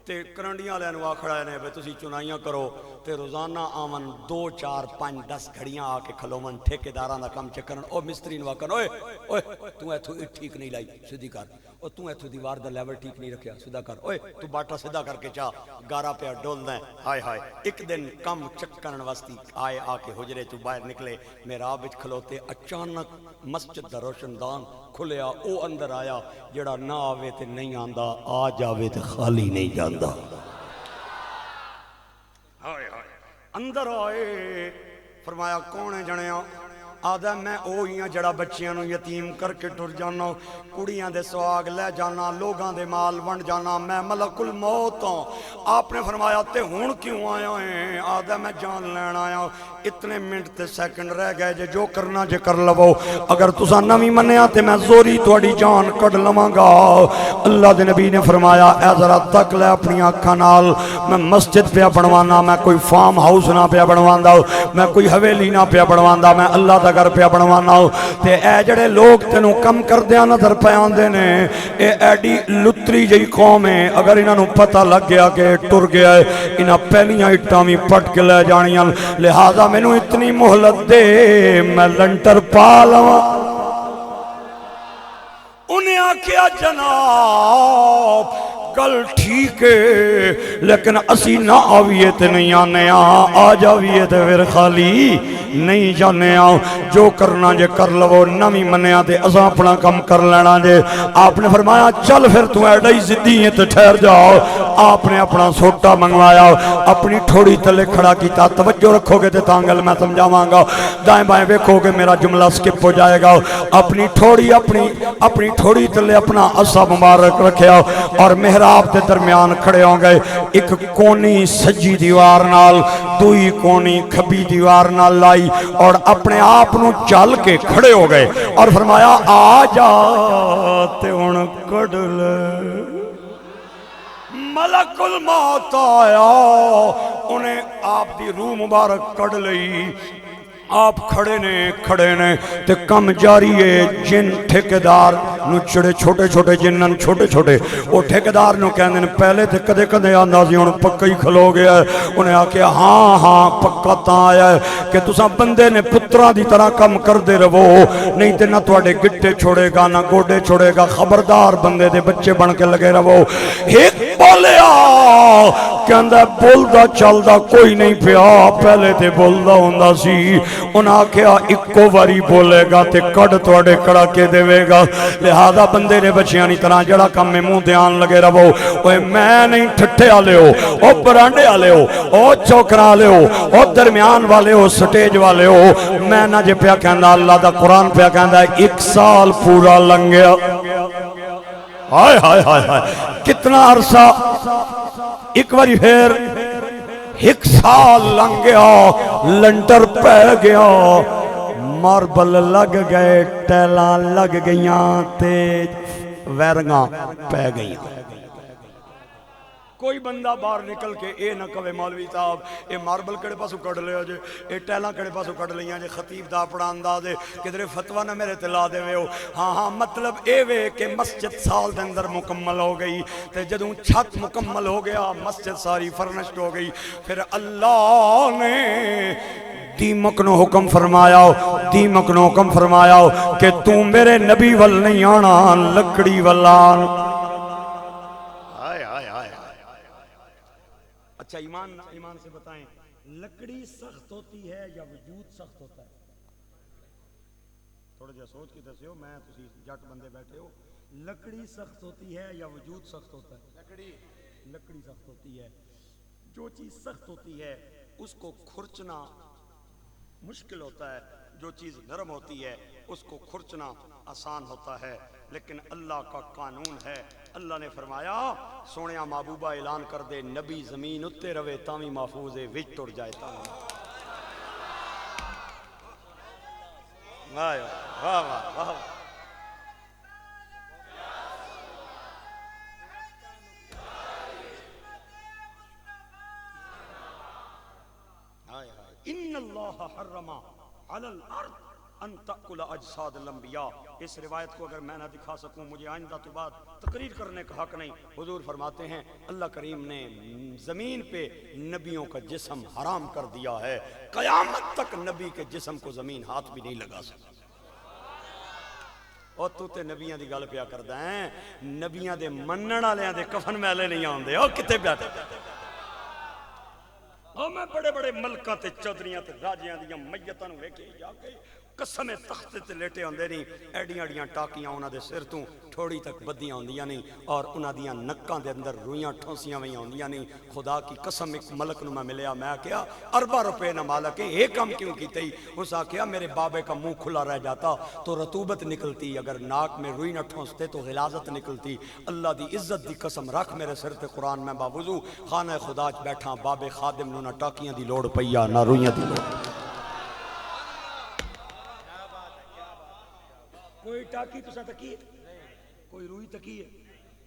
تے کرنڈیاں والے نو آکھڑا نے بے تسی چنائیاں کرو تے روزانہ آون 2 4 5 10 گھڑیاں آ کے کھلوون ٹھیکیداراں دا کام چیک کرن، او مستری نو آکھن اوئے اوئے تو ایتھوں اٹ ٹھیک نہیں لائی سیدھی کر، او تو ایتھوں دیوار دا لیول ٹھیک نہیں رکھیا سیدھا کر، اوئے تو باٹا سیدھا کر کے چا گارا پیا ڈولدا ہے، ہائے ہائے۔ ایک دن کم چیک کرن واسطے آئے، آ کے حجرے تو باہر نکلے، محراب وچ کھلوتے، اچانک مسجد دا روشن دان کھلیا، او اندر آیا جڑا نہ آوے تے نہیں آندا، آ جاوے تے خالی نہیں جاندا، ہائے ہائے۔ اندر آئے، فرمایا کون ہے جنیا؟ آدھا میں اوہی ہاں جڑا بچیاں نو یتیم کر کے ٹر جانا، کڑیاں دے سواگ لے جانا، لوگاں دے مال ونڈ جانا، میں ملک الموت ہوں۔ آپ نے فرمایا تے ہون کیوں آیا ہیں؟ آدھا میں جان لین آیا، اتنے منٹ تے سیکنڈ رہ گئے جے، جو کرنا جے کر لو، اگر تسا نمی منیا تے میں زوری تواڈی جان کڈ لواں گا۔ اللہ دے نبی نے فرمایا اے ذرا تک لے اپنی آنکھاں نال، میں مسجد پہ بنوانا، میں کوئی فارم ہاؤس نہ پہ بنواندا، میں کوئی حویلی نہ پہ بنواندا، میں اللہ دا گھر پہ بنوانا، تے اے جڑے لوگ تینوں کم کردیاں نظر پہ آندے نے، اے ایڈی لتری جئی قوم ہے، اگر انہاں نوں پتہ لگ گیا کہ ٹر گیا ہے، انہاں پہلیاں اٹاں وی پٹ کے لے جانیاں، لہذا مینوں اتنی مہلت دے میں لنٹر پا لواں۔ انہیں آکھیا جناب گل ٹھیک ہے، لیکن اسی نہ آویے تے نہیں آنے آ جاویے تے پھر خالی نہیں جانے جو کرنا جے کر لو، نمی منیا تے اساں اپنا کم کر لینا جے۔ آپ نے فرمایا چل پھر تو ایڈا ہی زدی ہیں تے ٹھہر جاؤ۔ آپ نے اپنا سوٹا منگوایا، اپنی تھوڑی تلے کھڑا کیتا، توجہ رکھو گے تے تانگل میں سمجھاواں گا، دائیں بائیں دیکھو گے میرا جملہ سکپ ہو جائے گا۔ اپنی تھوڑی تلے اپنا عصا مبارک رکھیا اور محراب دے درمیان کھڑے ہوں گئے، ایک کونی سجی دیوار نال، دوئی کونی کھبی دیوار نال لائی، اور اپنے آپ نو چل کے کھڑے ہو گئے اور فرمایا آ جا تے ہن کڈ لے۔ ملک الموت آیا، انہیں آپ دی روح مبارک کڈ لئی۔ آپ کھڑے نے تے کم جاری ہے، جن ٹھیکیدار نو چھوٹے چھوٹے جنن چھوٹے چھوٹے، وہ ٹھیکیدار نو کہندے نے پہلے تے کدے کدے آندا سی ہن پکا ہی کھلو گیا ہے۔ انہیں آکھیا ہاں پکا تاں آیا ہے کہ تساں بندے نے پتراں دی طرح کم کر دے رہو، نہیں تے نہ تواڈے گٹے چھوڑے گا نہ گوڈے چھوڑے گا، خبردار بندے دے بچے بن کے لگے رہو۔ ایک بولیا کہندا بولدا چلدا کوئی نہیں پیا، پہلے تے بولدا ہوندا سی۔ انہاں آکھیا اکو واری بولے گا تے کڈ تواڈے کڑا کے دے گا، لہذا بندے نے بچیاں نی طرح جڑا کم میں منہ دھیان لگے رہو۔ اوے میں نہیں ٹھٹھے والے ہو، او برانڈے والے ہو، او چوکرا والے ہو، او درمیان والے ہو، سٹیج والے ہو، میں نہ جے پیا کہندا، اللہ دا قرآن پیا کہندا ہے 1 سال پورا لنگ گیا۔ ہائے ہائے ہائے ہائے کتنا عرصہ، ایک باری پھر 1 سال لنگ گیا، لنٹر پہ گیا، ماربل لگ گئے، ٹیلاں لگ گئیاں تے ویرنگاں پہ گئیاں۔ کوئی بندہ باہر نکل کے اے نہ کہے مولوی صاحب اے ماربل کڑے پاسو کڑ لیا جے، اے ٹیلاں کڑے پاسو کڑ لیاں جے، خطیب دا اپنا انداز ہے کدھر فتوہ نہ میرے تلا دے وے ہو۔ ہاں مطلب اے وے کہ مسجد سال دے اندر مکمل ہو گئی، تے جدوں چھت مکمل ہو گیا، مسجد ساری فرنشڈ ہو گئی، پھر اللہ نے دیمک نو حکم فرمایا کہ تو میرے نبی ول نہیں آنا، لکڑی ولان۔ اچھا ایمان سے بتائیں لکڑی سخت ہوتی ہے یا وجود سخت ہوتا ہے؟ تھوڑا جا سوچ کے دسیو، میں تسی جٹ بندے بیٹھے ہو، لکڑی سخت ہوتی ہے یا وجود سخت ہوتا ہے؟ لکڑی سخت ہوتی ہے۔ جو چیز سخت ہوتی ہے اس کو کھرچنا مشکل ہوتا ہے، جو چیز نرم ہوتی ہے اس کو کھرچنا آسان ہوتا ہے، لیکن اللہ کا قانون ہے۔ اللہ نے فرمایا سونیا محبوبہ اعلان کر دے نبی زمین اتے روے تاوی محفوظ ہے، وچ ٹر جائے تاوی۔ واہ واہ واہ واہ، حرم علی الارض ان تأکل اجساد الانبیاء. اس روایت کو اگر میں نہ دکھا سکوں مجھے آئندہ تو بات تقریر کرنے کا حق نہیں. حضور فرماتے ہیں اللہ کریم نے زمین پہ نبیوں کا جسم حرام کر دیا ہے، قیامت تک نبی کے جسم کو زمین ہاتھ بھی نہیں لگا سکتا. اور تو تے نبیاں دی گل پیا کردا ہے، نبیاں دے منن والیاں دے کفن میلے نہیں آندے. او کتے پیا او میں بڑے بڑے ملکاں تے چودھریاں تے راجیاں دیاں میتاں نوں ویکھے جا کے قسم تخت تے لیٹے ہوندے نہیں، ایڈیاں ایڈیاں ٹاکیاں انہاں دے سر تو تھوڑی تک بدیاں ہوندیاں نہیں، اور انہاں دیاں نکاں دے اندر روئیاں ٹھونسیاں ہوئیاں ہوندیاں نہیں. خدا کی قسم ایک ملک نوں میں ملیا، میں کہا ارباں روپے نہ مالک ہے یہ کام کیوں کیتے ہی؟ اس آکھیا میرے بابے کا منہ کھلا رہ جاتا تو رطوبت نکلتی، اگر ناک میں روئی نہ ٹھونستے تو غلاظت نکلتی. اللہ دی عزت دی قسم رکھ میرے سر تے قرآن میں باوضو خانہ خدا چ بیٹھا، بابے خادم نوں نہ ٹاکیاں دی لوڑ پئی آ نہ روئیاں دی لوڑ. کوئی ٹاکی تسا تکی کوئی روئی تکی ہے؟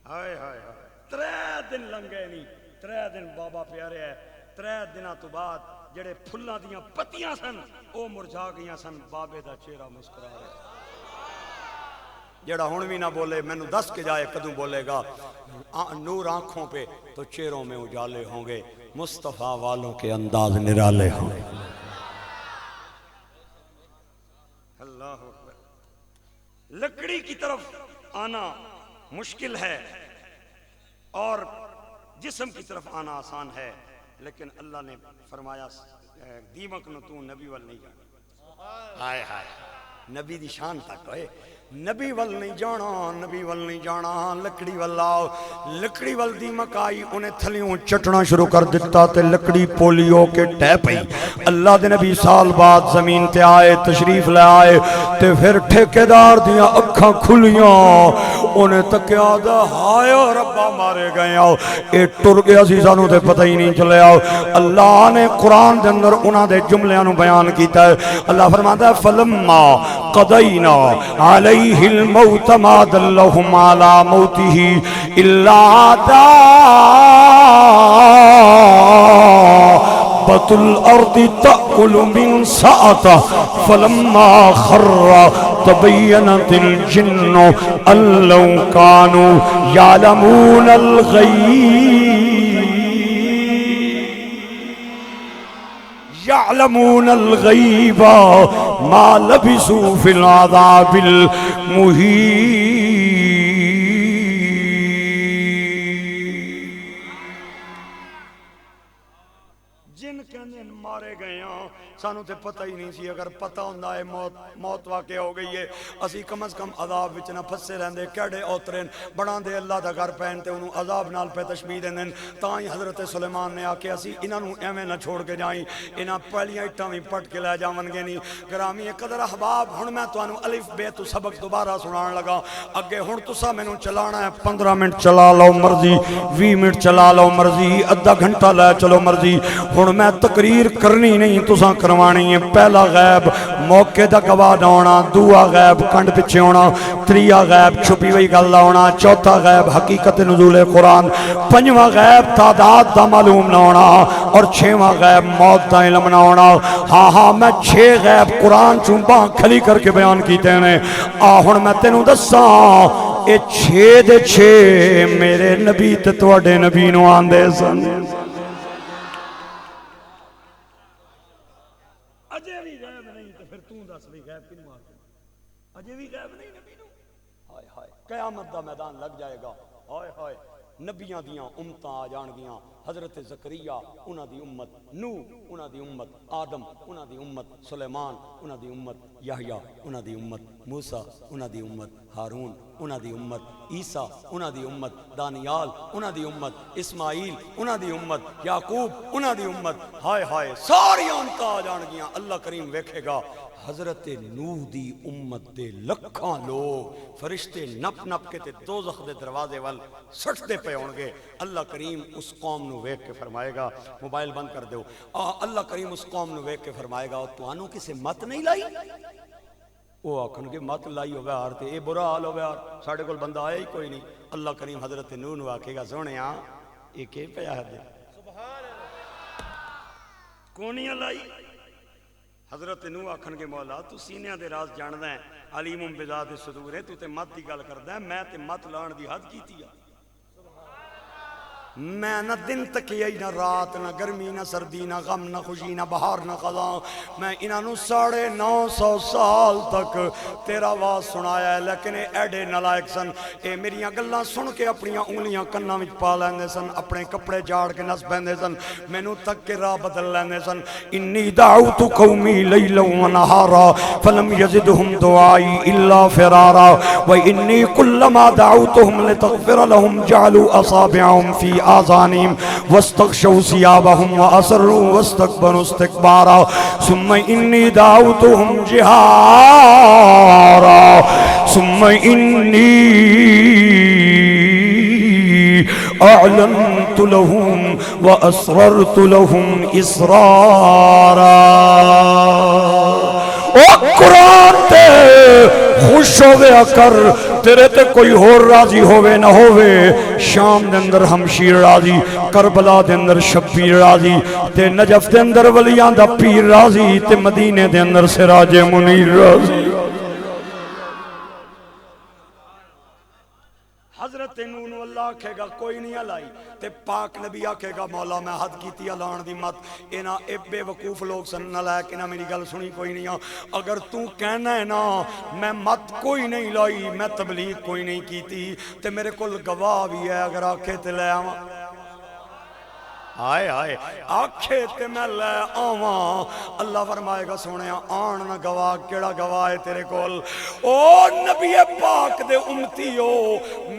ہائے ہائے ہائے. 3 دن لنگے نہیں، 3 دن بابا پیارے ہے. 3 دنوں تو بعد جڑے پھلاں دیاں پتیاں سن او مرجھا گئیاں سن، بابے دا چہرہ مسکرا رہا. جڑا ہن بھی نہ بولے مینوں دس کے جائے کدوں بولے گا. نور آنکھوں پہ تو چہروں میں اجالے ہوں گے، مصطفیٰ والوں کے انداز نرالے ہوں گے. اللہ اکبر. لکڑی کی طرف آنا مشکل ہے اور جسم کی طرف آنا آسان ہے، لیکن اللہ نے فرمایا دیمک نو تو نبی ول نہیں جانا. ہائے ہائے نبی دی شان تک ہوئے، نبی ول نہیں جانا، نبی ول نہیں جانا. لکڑی ول آؤ، لکڑی ول دیمک آئی، انہیں تھلیوں چٹنا شروع کر دیتا تے لکڑی پولیو کے ٹہ پئی. اللہ دے نبی سال بعد زمین تے آئے، تشریف لے آئے تے پھر ٹھیکیدار دیاں اکھاں کھلیاں. انہیں تکیا دا ہائے ربا مارے گئے آؤ، اے ٹر گیا سی سانوں تے پتہ ہی نہیں چلے آؤ. اللہ نے قرآن دے اندر انہاں دے جملیاں نو بیان کیتا ہے. اللہ فرماتا ہے فلما قضینا علیہ الموت ما دلہم علی موتہ الا دابۃ الارض تأکل من سأتہ فلما خر تبینت الجن ان لو کانوا یعلمون يعلمون الغيب ما لبثوا في العذاب المهين. جن کہنے مارے گئے ہاں سانو تے پتہ ہی نہیں سی. اگر پتہ ہوندا ہے موت واقع ہو گئی ہے اسی کم از کم عذاب وچ نہ پھسے رہندے. کیڑے اوترین بڑاں دے اللہ دا گھر پین تے انہوں عذاب نال پہ تشبیہ دیندن. تاں ہی حضرت سلیمان نے آکھیا اسی انہاں نوں ایویں نہ چھوڑ کے جائیں، انہاں پہلیاں اٹھاں وی پٹ کے لے جاون گے نہیں. گرامی قدر احباب ہن میں تانوں الف بے تو سبق دوبارہ سنان لگا. اگے ہن تساں مینوں چلانا ہے 15 منٹ چلا لو مرضی، 20 منٹ چلا لو مرضی، آدھا گھنٹہ لے چلو مرضی. ہن میں تقریر کرنی نہیں تساں کروانی ہے. پہلا غیب موقع دا گواہ نہ ہونا، دوسرا غیب کنڈ پیچھے ہونا، تیسرا غیب چھپی ہوئی گل ہونا، چوتھا غیب حقیقت نزول قرآن، پنجواں غیب تعداد دا معلوم نہ ہونا، اور چھواں غیب موت دا علم نہ ہونا. ہاں ہاں میں 6 غیب قرآن چوں باں کھلی کر کے بیان کیتے ہیں. ہن میں تینوں دساں اے 6 دے 6 میرے نبی تے تواڈے نبی نوں آندے سن. اجے بھی غیب نہیں تو پھر توں دس بھی غیب کینوں آ گیا؟ اجے بھی غیب نہیں نبی نوں. ہائے ہائے قیامت دا میدان لگ جائے گا. ہائے ہائے نبیاں دیاں امتاں آ جان گیاں. حضرت زکریا انہاں دی امت، نوح انہاں دی امت، آدم انہاں دی امت، سلیمان انہاں دی امت، یحییٰ انہاں دی امت، موسیٰ انہاں دی امت، ہارون انہاں دی امت، عیسیٰ انہاں دی امت، دانیال انہاں دی امت، اسماعیل انہاں دی امت، یعقوب انہاں دی امت. ہائے ہائے ساری امتاں آ جان گیاں. اللہ کریم ویکھے گا حضرت نوح دی امت دے لکھاں لوگ فرشتے نپ نپ کے تے دوزخ دے دروازے وال سٹتے پے ہون گے. اللہ کریم اس قوم نو ویکھ کے فرمائے گا، موبائل بند کر دیو. اللہ کریم اس قوم نو ویکھ کے فرمائے گا تانوں کسے مت نہیں لائی؟ وہ آکھن گے مت لائی ہوے ہار تے اے برا حال ہوے ہار ساڈے کول بندہ آیا ہی کوئی نہیں. اللہ کریم حضرت نوح نو آکھے گا سونیا اے کی پیا ہے دے کونیاں لائی حضرت نو آکھن کے مولا تو سینیاں دے راز جاندا ہے، علیم بذات الصدور ہے، تو تے مت دی گل کردا ہے، میں تے مت لان دی حد کیتی ہے۔ میں نہ دن تکیئی نہ رات نہ گرمی نہ سردی نہ غم نہ خوشی نہ بہار نہ خزاں، میں انہوں 950 سال تک تیرا آواز سنایا ہے، لیکن اے ایڈے نالائق سن، اے میریاں گلاں سن کے اپنیاں انگلیاں کناں وچ پا لیندے سن، اپنے کپڑے جاڑ کے نس بیندے سن، مینوں تک کے راہ بدل لیندے سن۔ انی دعوت قومی لیلا و نہارا فلم یزدہم دعائی الا فرارا وانی کلما دعوتہم لتغفر لهم جعلوا اصابعهم فی آذانهم واستغشوا ثيابهم وأسروا واستكبروا استكبارا ثم إني دعوتهم جهارا ثم إني أعلنت لهم وأسررت لهم إسرارا۔ او قرآن تے خوش ہویا کر، تیرے تے کوئی اور راضی ہوئے نہ ہوئے، شام دے اندر ہمشیر راضی، کربلا دے اندر شبیر راضی، تے نجف دے اندر ولیاں دا پیر راضی، تے مدینے دے اندر سراج منیر راضی۔ حضرت نون اللہ آکھے گا کوئی نہیں علائی، تے پاک نبی آکھے گا مولا میں حد کیتی الان دی مت، اینا اے بے وقوف لوگ سن نہ لائے کہ نہ میری گل سنی کوئی نہیں آ، اگر تو کہنا ہے نا میں مت کوئی نہیں لائی، میں تبلیغ کوئی نہیں کیتی، تے میرے کل گواہ بھی ہے، اگر آکھے تے لے آواں، آئے آئے آکھے تے میں لے آواں، اللہ فرمائے گا سونے آن نہ گواہ، کیڑا گواہ ہے تیرے کول، او نبی پاک دے امتی ہو،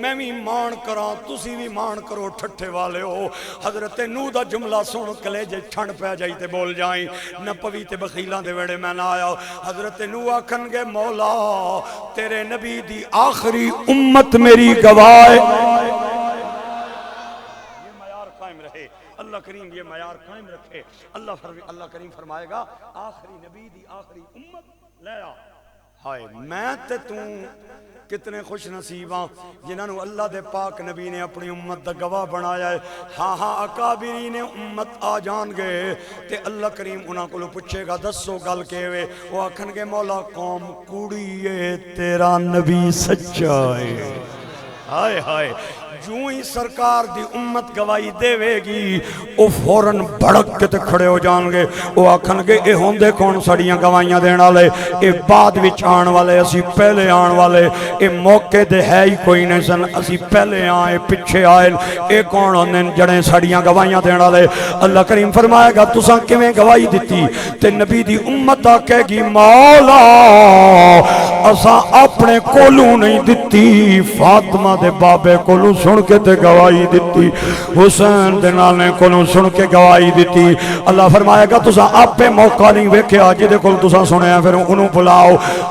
میں بھی مان کراں، تسی بھی مان کرو ٹھٹھے والے ہو۔ حضرت نو دا جملہ سن کلیجے ٹھنڈ پہ جائی تے بول جائیں، نہ پوی تے بخیلاں دے ویڑے میں نہ آیا۔ حضرت نو آکھن گے مولا تیرے نبی دی آخری امت میری گواہ ہے، اللہ کریم یہ معیار قائم رکھے۔ اللہ کریم فرمائے گا آخری نبی دی آخری امت لے آ۔ ہائے میں تے توں کتنے خوش نصیباں جنہاں نو اللہ دے پاک نبی نے اپنی امت دا گواہ بنایا ہے۔ ہاں ہاں اکابرین امت آ جان گے تے اللہ کریم انہاں کو پوچھے گا دسو گل کیوے، وہ آکھن گے مولا قوم کوڑی ہے تیرا نبی سچا ہے۔ ہائے ہائے جو ہی سرکار دی امت گواہی دے گی او فوراں بھڑک کے تے کھڑے ہو جان گے، او آکھن گے اے ہوندے کون سڑیاں گواہیاں دین والے، اے بعد وچ آن والے، اسی پہلے آن والے، اے موقع دے ہے ہی کوئی نہیں سن، اسی پہلے آئے پچھے آئے، اے کون ہوندے جڑے سڑیاں گواہیاں دین والے۔ اللہ کریم فرمائے گا تساں کیویں گواہی دتی، تے نبی دی امت کہے گی مولا اساں اپنے کولوں نہیں دتی، فاطمہ دے بابے کولوں سن کے تے گواہی دیتی، حسین دے نانے کولوں سن کے گواہی دیتی۔ اللہ فرمائے گا تساں آپے موقع نہیں ویکھیا جدے کول تساں سنیا، پھر انہوں بلاؤ،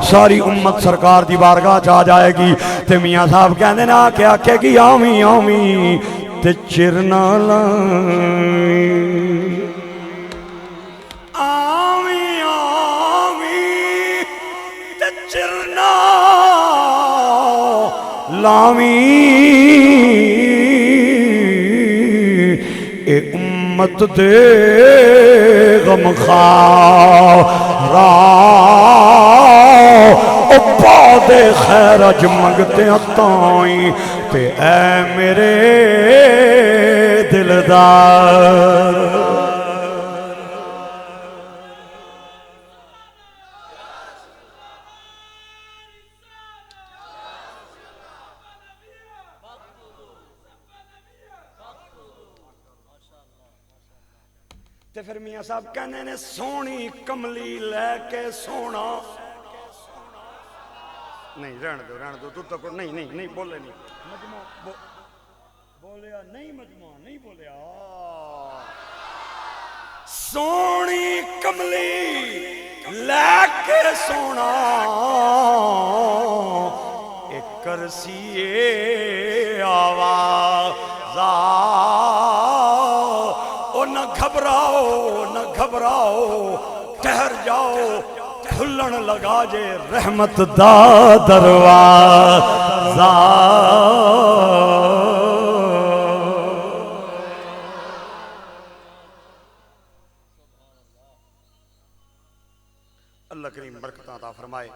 ساری امت سرکار دی بارگاہ چ آ جائے گی، تے میاں صاحب کہندے نا کہ آکھے گی آمین آمین تے چرنا لائیں، آمین آمین تے چرنا لاویں، اے امت دے غم خارا او بعد خیر اج منگتے تائیں، تے اے میرے دلدار تے پھر میاں صاحب کہنے نے سونی کملی لے کے سونا نہیں رہن دو تو تک نہیں نہیں نہیں بولے نہیں مجموع بولیا نہیں مجموع نہیں بولیا سونی کملی لے کے سونا ایک کرسی آوازا نہ گھبراؤ ٹھہر جاؤ کھلن لگا جے رحمت دا دروازہ اللہ کریم برکتاں عطا فرمائے،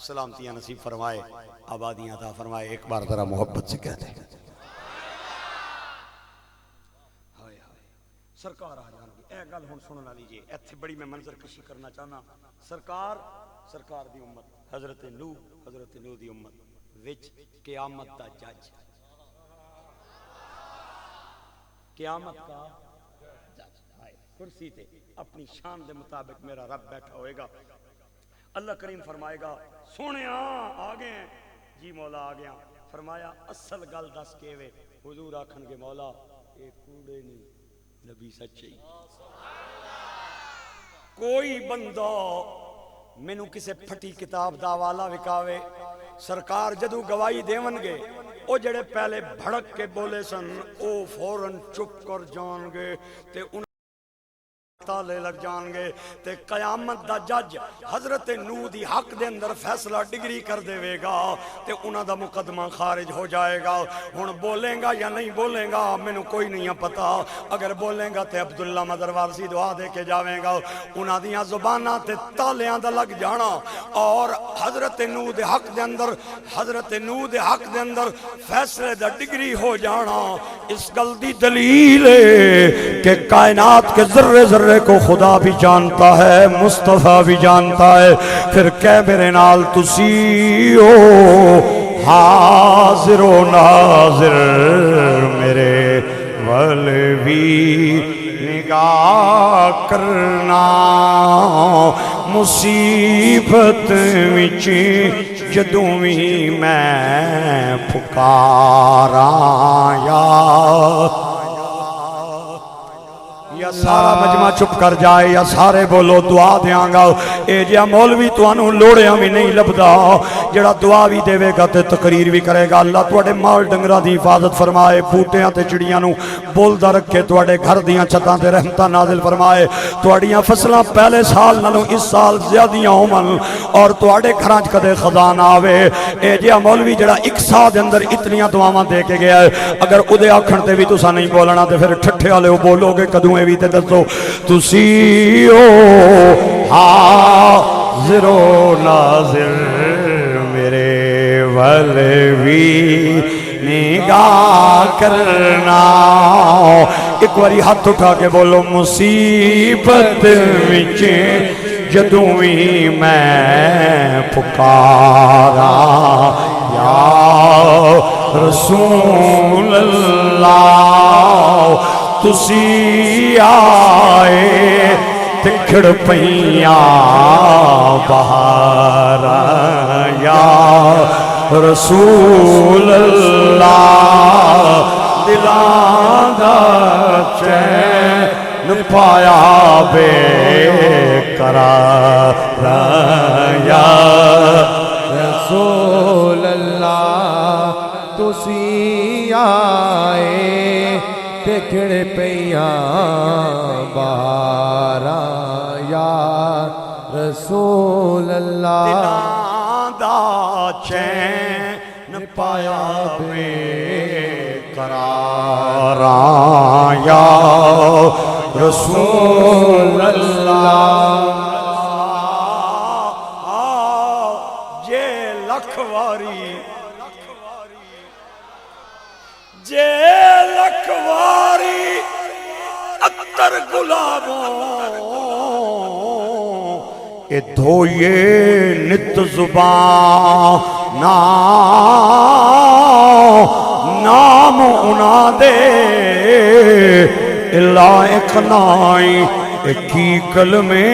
سلامتیاں نصیب فرمائے، آبادیاں عطا فرمائے. ایک بار ذرا محبت سے کہتے ہیں ہائے ہائے. سرکار آ جان گی. اے گل ہن سنن والی جی. ایتھے بڑی میں منظر کشی کرنا چاہنا. سرکار دی امت حضرت نوح دی امت وچ قیامت دا جج، قیامت کا جج کرسی تے اپنی شان دے مطابق میرا رب بیٹھا ہوئے گا. اللہ کریم فرمائے گا سونے آ گئے ہیں جی. مولا آ گیا. فرمایا اصل گل دس کے وے. حضور آکھن گے مولا اے کوڑے نہیں نبی سچے. کوئی بندہ مینوں کسے پھٹی کتاب دا حوالہ وکاوے، سرکار جدو گواہی دیون گے او جڑے پہلے بھڑک کے بولے سن او فوراً چپ کر جان گے تے تالے لگ جان گے. تے قیامت دا جج حضرت نوح دی حق دے اندر فیصلہ ڈگری کر دے وے گا تے انہاں دا مقدمہ خارج ہو جائے گا. ہن بولیں گا یا نہیں بولیں گا مینوں کوئی نہیں پتا. اگر بولیں گا تے عبداللہ مدروار سی دعا دے کے جاویں گا. انہاں دیاں زباناں تے تالیاں دا لگ جانا اور حضرت نوح دے حق دے اندر فیصلے دا ڈگری ہو جانا. اس گل دی دلیل ہے کہ کائنات کے ذرے ذرے کو خدا بھی جانتا ہے، مصطفیٰ بھی جانتا ہے. پھر کہ میرے نال تسی ہو حاضر و ناظر میرے ول بھی نگاہ کرنا. مصیبت وچ جدوں وی میں پکاراں یا سارا مجمع چپ کر جائے یا سارے بولو دعا دیاں گا. اے جیا مولوی توانوں لوڑیاں بھی نہیں لبدا جڑا دعا بھی دے گا تے تقریر بھی کرے گا. اللہ تواڈے مال ڈنگراں دی حفاظت فرمائے، بوٹیاں تے چڑیاں نو بولدا رکھے، تواڈے گھر دیاں چھتاں تے رحمتاں نازل فرمائے، تواڈیاں فصلاں پہلے سال نالوں اس سال زیادیاں ہون اور تواڈے گھراں وچ کدے خزاں نہ آوے. اے جیا مولوی جڑا ایک سال دے اندر اتنیاں دعاواں دے کے گیا ہے، اگر اودے آکھن تے بھی تساں نہیں بولنا تے پھر ٹھٹھے والے بولو گے کدوں بھی تے دسو. تسی او حاضر و ناظر میرے ول بھی نگاہ کرنا. ایک باری ہاتھ اٹھا کے بولو مصیبت وچ جدوں وی میں پکارا یا رسول اللہ. تسی آئے تکھڑ پئیاں بہاراں یا رسول اللہ. دلاں دا چین پایا بے قرار یا رسول اللہ. تسی آئے تکڑ پیاں باراں یا رسول اللہ. دلاں دا چین پایا بے قراراں یا رسول اللہ. جے لکھ واری اتر گلابوں اے دھوئے نت زبان نام انا دے لائق نائی کی کلمے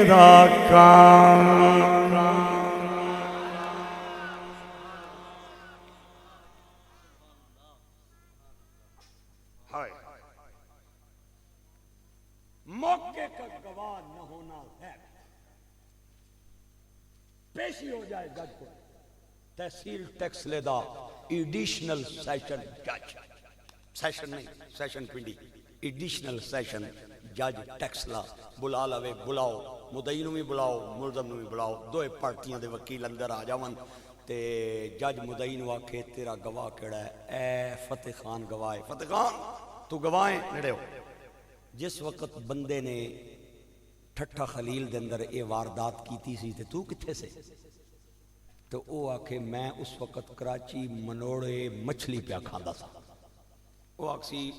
دا کام. موقع کا گواہ نہ ہونا ہے. پیشی ہو جائے جج کو تحصیل ٹیکس لے دا ایڈیشنل سیشن جج، سیشن نہیں سیشن پنڈی، ایڈیشنل سیشن جج ٹیکس لا بلا لوے. بلاؤ مدعی نو بھی بلاؤ ملزم نو بھی بلاؤ. دوئے پارٹیاں دے وکیل اندر آ جاون تے جج مدعی نو آکھے تیرا گواہ کیڑا ہے؟ اے فتح خان گواہ ہے. فتح خان تو گواہ ہے نڑے ہو. جس وقت بندے نے ٹھٹھا خلیل دے اندر اے واردات کیتی سی تے تو کتھے سے؟ تو او آکھے میں اس وقت کراچی منوڑے مچھلی پیا کھاندا سا. او آکسی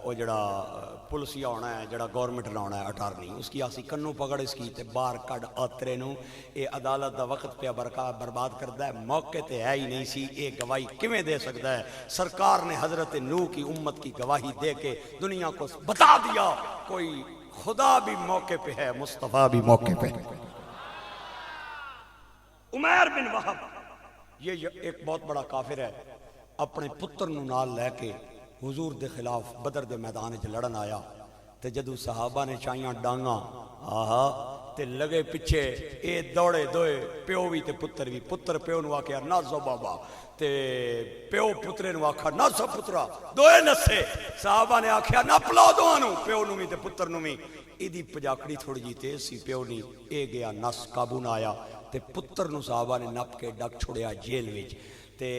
او جڑا پولیسیا ہونا ہے جڑا گورنمنٹ نہ ہونا ہے اٹارنی اس کی آسی کنوں پکڑ اس کی تے باہر کڈ آترے نو اے عدالت دا وقت پہ برباد کردا ہے. موقع تے ہے ہی نہیں سی. اے گواہی کیویں دے سکتا ہے؟ سرکار نے حضرت نوح کی امت کی گواہی دے کے دنیا کو بتا دیا کوئی خدا بھی موقع پہ ہے، مصطفیٰ بھی موقع پہ. عمیر بن وہب یہ ایک بہت بڑا کافر ہے، اپنے پتر نو نال لے کے حضور دے خلاف بدر دے میدان وچ لڑن آیا تے جدو صحابہ نے چائیاں ڈانگاں تے لگے پیچھے اے دوڑے دوئے پیو بھی تے پتر بھی. پتر پیو نو آکھیا نہ زو بابا تے پیو پترے نو آکھا نہ سو پترا دوئے نسے. صحابہ نے آکھیا نہ پلاؤ دوہاں نو پیو نو بھی تے پتر نو بھی. ایدی پجاکڑی تھوڑی جی تیز سی پیو نی اے گیا نس قابو نہ آیا تے پتر نو صحابہ نے نپ کے ڈک چھڑیا جیل وچ. تے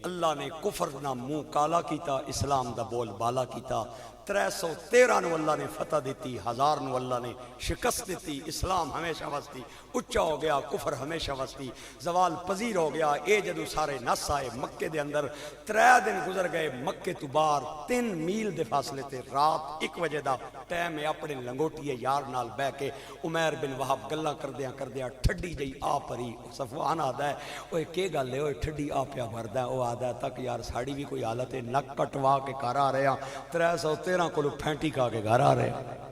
اللہ نے کفر نہ منہ کالا کیتا، اسلام دا بول بالا کیتا. 313 نو اللہ نے فتح دیتی، 1000 نو اللہ نے شکست دیتی. اسلام ہمیشہ وستی اچھا ہو گیا، کفر ہمیشہ وستی زوال پذیر ہو گیا. اے جدو سارے نس آئے مکے دے اندر 3 دن گزر گئے. مکے تو باہر 3 میل دے فاصلے تے رات 1 بجے دا ٹائم ہے. اپنے لنگوٹیے یار نال بہ کے عمیر بن وہب گلاں کردیاں ٹھڈی جئی آ پری. صفوان آدا ہے اوے کی گل ہے، اوے ٹھڈی آ پیا بھردا ہے. او آدا تک یار ساڑی بھی کوئی حالت ہے، نک کٹوا کے گھر آ رہے ہیں 313 کو پھینٹی کھا کے گھر آ رہے ہیں.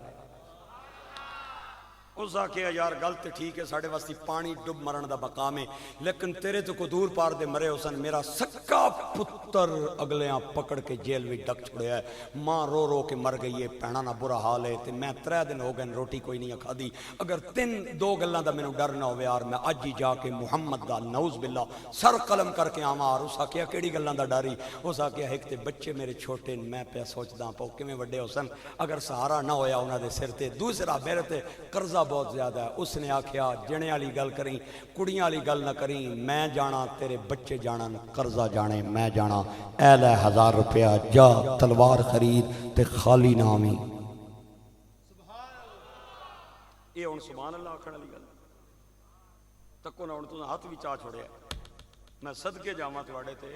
اس آکھیا یار گلت ٹھیک ہے ساڑھے واسطی پانی ڈب مرن دا مقام ہے، لیکن تیرے تو کو دور پار دے مرے حسن میرا سکا پتر اگلیاں پکڑ کے جیل میں ڈک چھڑیا ہے. ماں رو رو کے مر گئی ہے، پینا نہ برا حال ہے تے میں 3 دن ہو گئے روٹی کوئی نہیں کھا دی. اگر 2 گلاں دا مینوں ڈر نہ ہوے یار میں اج ہی جا کے محمد دا نعوذ باللہ سر قلم کر کے آواں. اور اس آکھیا کیڑی گلاں دا ڈاری؟ اس آکھیا ایک تے بچے میرے چھوٹے میں پیا سوچدا پاؤ کیویں وڈے حسن اگر سہارا نہ ہویا انہاں دے سر تے. دوسرا میرے تے قرضہ بہت زیادہ ہے. اس نے آکھیا جنے والی گل کریں کڑیاں والی گل نہ کریں، میں جانا تیرے بچے جانا قرضہ جانے میں جانا. اے لے 1000 روپیہ جا تلوار خرید تے خالی نامی. یہ ہن سبحان اللہ آکھن والی گل تکو نہ ہن تو ہاتھ بھی چا چھوڑیا. میں صدقے جاواں تواڈے تے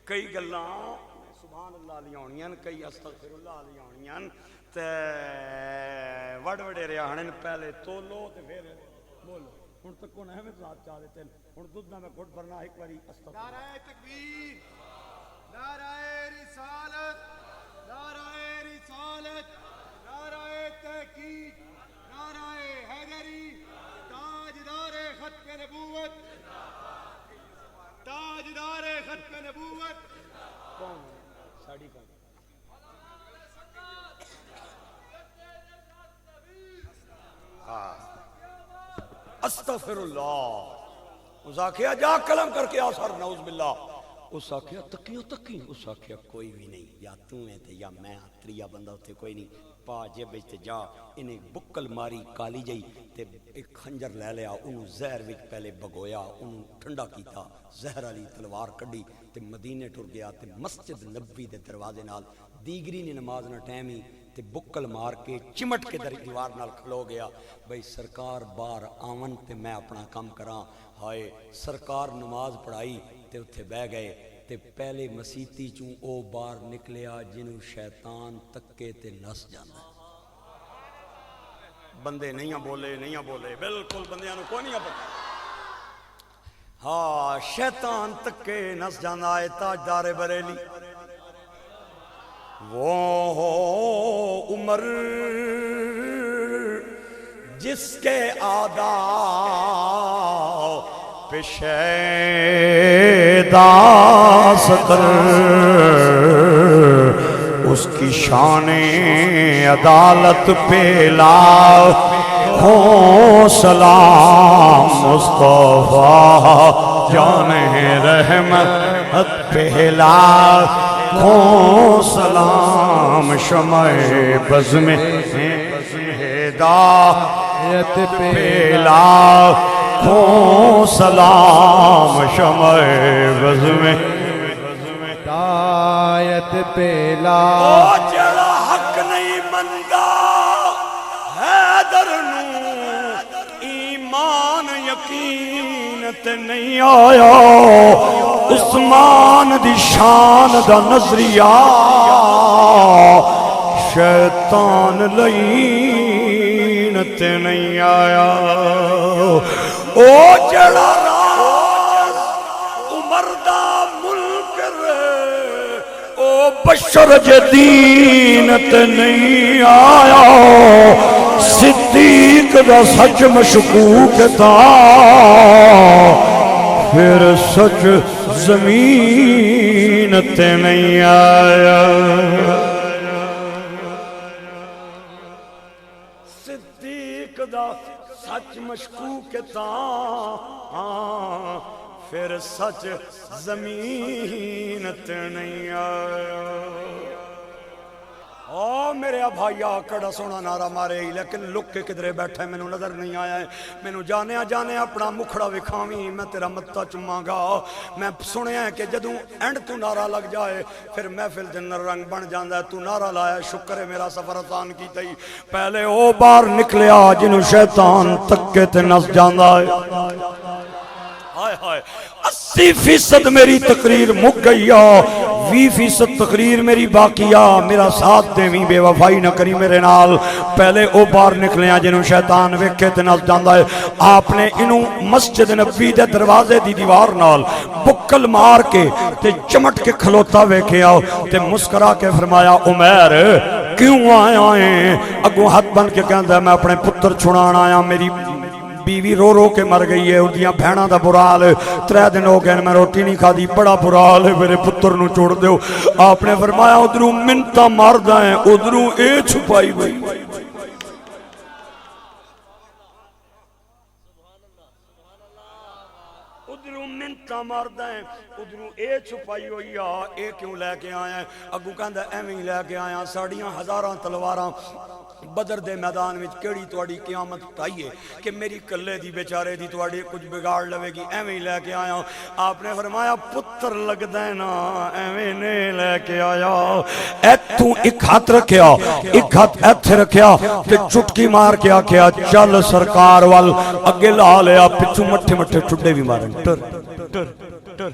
کئی گلاں سبحان اللہ علی ہونیاں، کئی استغفر اللہ علی ہونیاں تے وڈ وڈے ریاحن پہلے تولو تے پھر بولو. ہن تک کون ہے میں ذات چاہ دیتے ہن دودھ نہ میں گھٹ بھرنا ایک باری استغفر. نعرہ تکبیر، نعرہ رسالت، نعرہ رسالت، نعرہ تحقیق، نعرہ حیدری، تاجدار ختم نبوت، تاجدار ختم نبوت. کون ساڑی کون استغفر اللہ. اس آکھیا جا قلم کر کے آ سر نعوذ باللہ. اس آکھیا تکیو تکی. اس آکھیا کوئی بھی نہیں، یا تو ہے تے یا میں، تریا بندہ اتنے کوئی نہیں. پا جیب تے جا انہیں بکل ماری کالی جئی تے ایک خنجر لے لیا، انہوں زہر وچ پہلے بگویا، انہوں ٹھنڈا کیتا، زہر والی تلوار کڈی تے مدینے ٹر گیا تے مسجد نبوی دے دروازے نال دیگری نے نماز نہ ٹائم ہی تے بکل مار کے چمٹ کے در دیوار نال کھلو گیا. بھئی سرکار بار آون تے میں اپنا کام کراں. ہائے سرکار نماز پڑھائی تے اتھے بہ گئے تے پہلے مسیتی چوں او بار نکلیا جنوں شیطان تکے تے نس جانا. بندے نہیں بولے بالکل بندیاں نو کوئی نہیں پتا. ہاں شیطان تکے نس جانا ہے. تاجدار بریلی وہ ہو عمر جس کے آداب پیشے داستر اس کی شان عدالت پہ لاکھوں سلام. مصطفیٰ جان رحمت پہ لاکھوں سلام. شمع بزم ہدایت پہ لاکھوں سلام. شمع بزم ہدایت پہ او جڑا حق نہیں مندا یقین تے نہیں آیا عثمان دی شان دا نظریہ شیطان لعین تے نہیں آیا او جڑا راز عمر دا منکر او بشر جدین تے نہیں آیا صدیق دا سچ مشکوک تھا پھر سچ زمین تے نہیں آیا صدیق دا سچ مشکوک تھا پھر سچ زمین تے نہیں آیا میرے بھائیا کڑا سونا نعرہ مارے ہی لیکن لک کے کدرے بیٹھے میں نظر نہیں آیا ہے میں جانے اپنا مکھڑا وکھاویں میں تیرا متا چماں گا میں سنیا ہے کہ جدوں اینڈ تو نعرہ لگ جائے پھر محفل جنر رنگ بن جاندہ ہے تو نعرہ لایا شکر ہے میرا سفر آسان کی تئی پہلے او بار نکلیا جنہوں شیطان تکے تے نس جاندہ ہے 80% میری تقریر مک گئی 20% تقریر میری باقی میرا ساتھ دیویں بے وفائی نہ کری میرے نال پہلے او بار نکلے جنہوں شیطان ویکھے تے نس جاندا ہے آپ نے انہوں مسجد نبی دے دروازے دی دیوار نال بکل مار کے تے چمٹ کے کھلوتا ویکھے تے مسکرا کے فرمایا عمر کیوں آیا ہیں اگوں ہاتھ بن کے کہندا ہے میں اپنے پتر چھڑان آیا میری بیوی رو رو کے مر گئی ہے اردیاں بھیڑاں دا برال 3 دن ہو گئے میں روٹی نہیں کھا دی بڑا برال ہے میرے پتر نو چھوڑ دیو آپ نے فرمایا ادھروں منتا ماردہ ہیں ادھروں اے چھپائی ہوئی ادھروں منتا ماردہ ہیں ادھروں اے چھپائی ہوئی اے کیوں لے کے آیا ہے اگو کہندہ ایویں لے کے آیا ساڑیاں ہزاراں تلواراں بدر دے میدان وچ کیڑی تواڈی قیامت اٹھائیے کہ میری کلے دی بیچارے دی تواڈی کچھ بگاڑ لوے گی ایویں لے کے آیا آپ نے فرمایا پتر لگدا ہے نا ایویں نے لے کے آیا ایتھوں ایک ہاتھ رکھیا ایک ہاتھ ایتھے رکھیا تے چٹکی مار کے آکھیا چل سرکار وال اگے لا لیا پچھوں مٹھے مٹھے ٹھڈے بھی مارن ٹر ٹر ٹر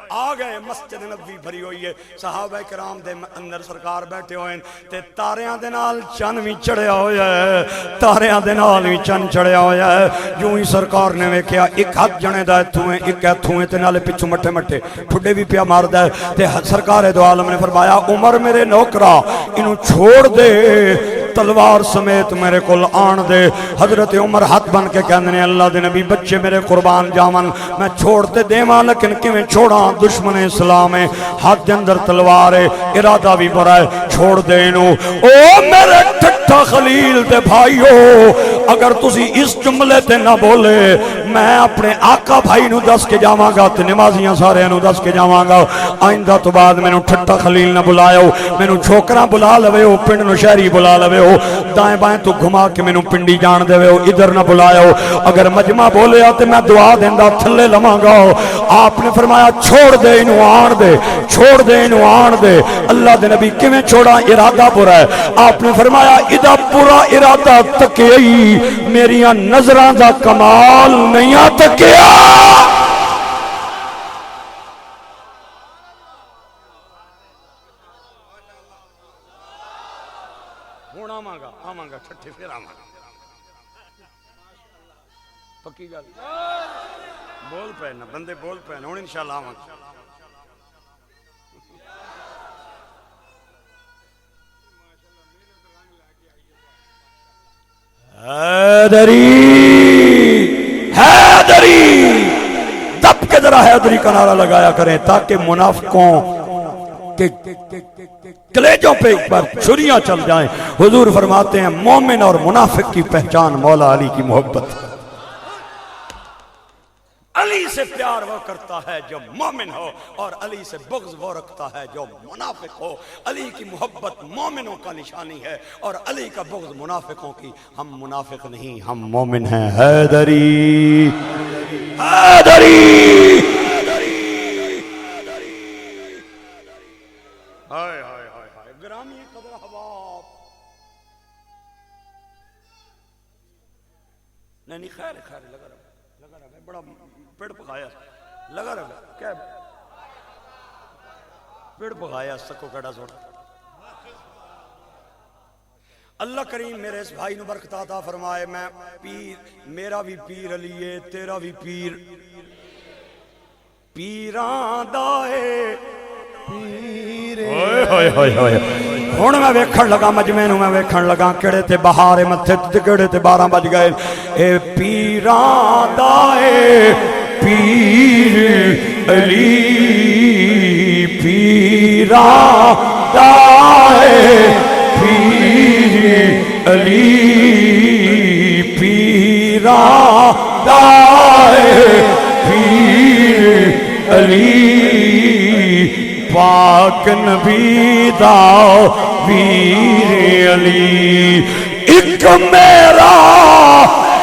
آ گئے مسجد نبوی بھری ہوئی ہے صحابہ کرام دے اندر سرکار بیٹھے ہوئے تے تاریاں دے نال چن بھی چڑھیا ہویا ہے تاریاں دے نال بھی چن چڑھیا ہویا ہے جو ہی سرکار نے ویکھیا ایک ہاتھ جنے دا ایتھوں ہے ایک ایتھوں ہے تے نالے پچھوں مٹھے مٹھے ٹھڈے بھی پیا ماردا ہے تے سرکار دو عالم نے فرمایا عمر میرے نوکرا انہوں چھوڑ دے تلوار سمیت میرے کول آن دے حضرت عمر ہاتھ بن کے کہنے اللہ دے نبی بچے میرے قربان جاون میں چھوڑتے دیواں لیکن کیویں چھوڑاں دشمن اسلام ہے ہاتھ دے اندر تلوار ہے ارادہ بھی برا ہے چھوڑ دے انہوں او میرے ٹھٹھا خلیل دے بھائیو اگر تسی اس جملے تے نہ بولے میں اپنے آقا بھائی نو دس کے جاواں گا تے نمازیاں سارے نو دس کے جاواں گا آئندہ تو بعد میں نو ٹھٹھا خلیل نہ بلایو میں نو چھوکراں بلا لوے ہو پنڈ نو شہری بلا لوے ہو دائیں بائیں تو گھما کے میں نو پنڈی جان دے ہو ادھر نہ بلایو اگر مجمع بولے آتے میں دعا دیندہ تھلے لماں گا آپ نے فرمایا چھوڑ دے انہوں آن دے چھوڑ دے انہوں آن دے اللہ دے نبی کیویں چھوڑا ارادہ برا ہے آپ نے فرمایا ادھا پورا ارادہ تکیئی میریاں نظران دا کمال نہیں تکیا ہون آماں گا چھٹے پھر آماں گا پکی گل بول پہنا بندے بول پہنا ہون انشاءاللہ آماں گا حیدری دب کے ذرا حیدری کا نعرہ لگایا کریں تاکہ منافقوں کے کلیجوں پہ ایک بار چھریاں چل جائیں حضور فرماتے ہیں مومن اور منافق کی پہچان مولا علی کی محبت علی سے پیار وہ کرتا ہے جو مومن ہو اور علی سے بغض وہ رکھتا ہے جو منافق ہو علی کی محبت مومنوں کا نشانی ہے اور علی کا بغض منافقوں کی ہم منافق نہیں ہم مومن ہیں حیدری حیدری ہائے ہائے ہائے ہائے گرامی قدر احباب نہیں خیر ہے لگا رہا بڑا پیڑ پکایا لگا رہا کیا پیڑ پکایا سکو کڑا سوڑا اللہ کریم میرے اس بھائی نو برکت عطا فرمائے میں پیر میرا بھی پیر علی ہے تیرا بھی پیر پیران دائے ہن میں ویکھن لگا مجمع نو میں ویکھن لگا کیڑے تے بہارے متھے تے کیڑے تے 12 بج گئے اے پیران دائے پیر علی پیران دائے پیر علی پیران دائے پیر علی پاک نبی دا پیر علی ایک میرا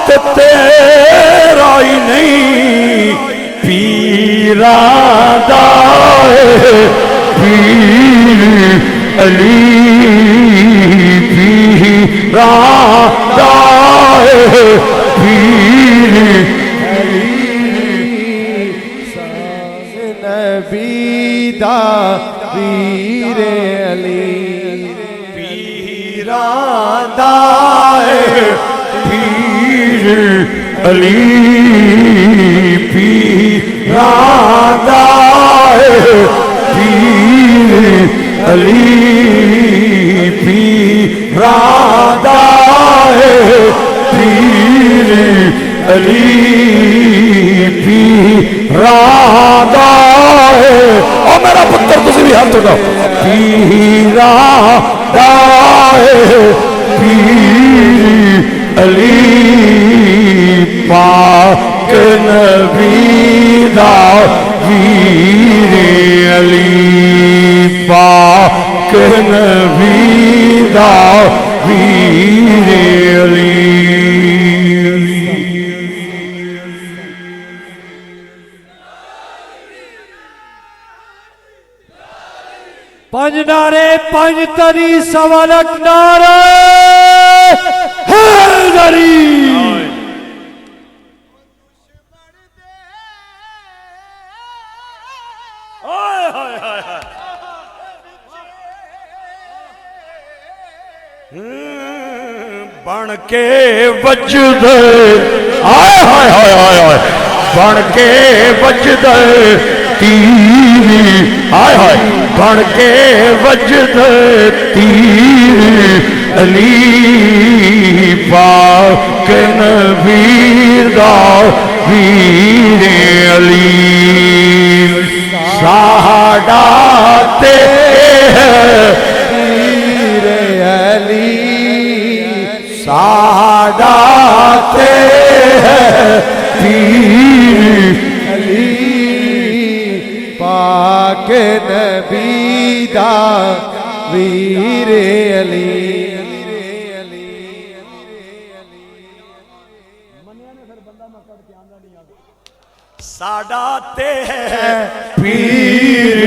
تے تیرا ہی نہیں پیران دا پیر علی پیران دا پیر نبی دا پیر علی پیران دا پیر علی پیران دا پیر علی پیران دا پیر علی پیران دا او میرا پتر تسی بھی ہاتھ اٹھاؤ پیران دا پیر علی پاک نبی دا پیر علی پاک نبی دا پیر علی پنج نعرے پنج تری سوالک نعرے حیدری بن کے وجد آئے ہائے ہائے ہائے ہائے بن کے وجد تیر آئے ہائے بن کے وجد تیر علی پاک نبی دا پیر علی ساڈا تے پیر علی ساڈا تے پیر علی پاک نبی دا پیر علی ساڈا تے پیر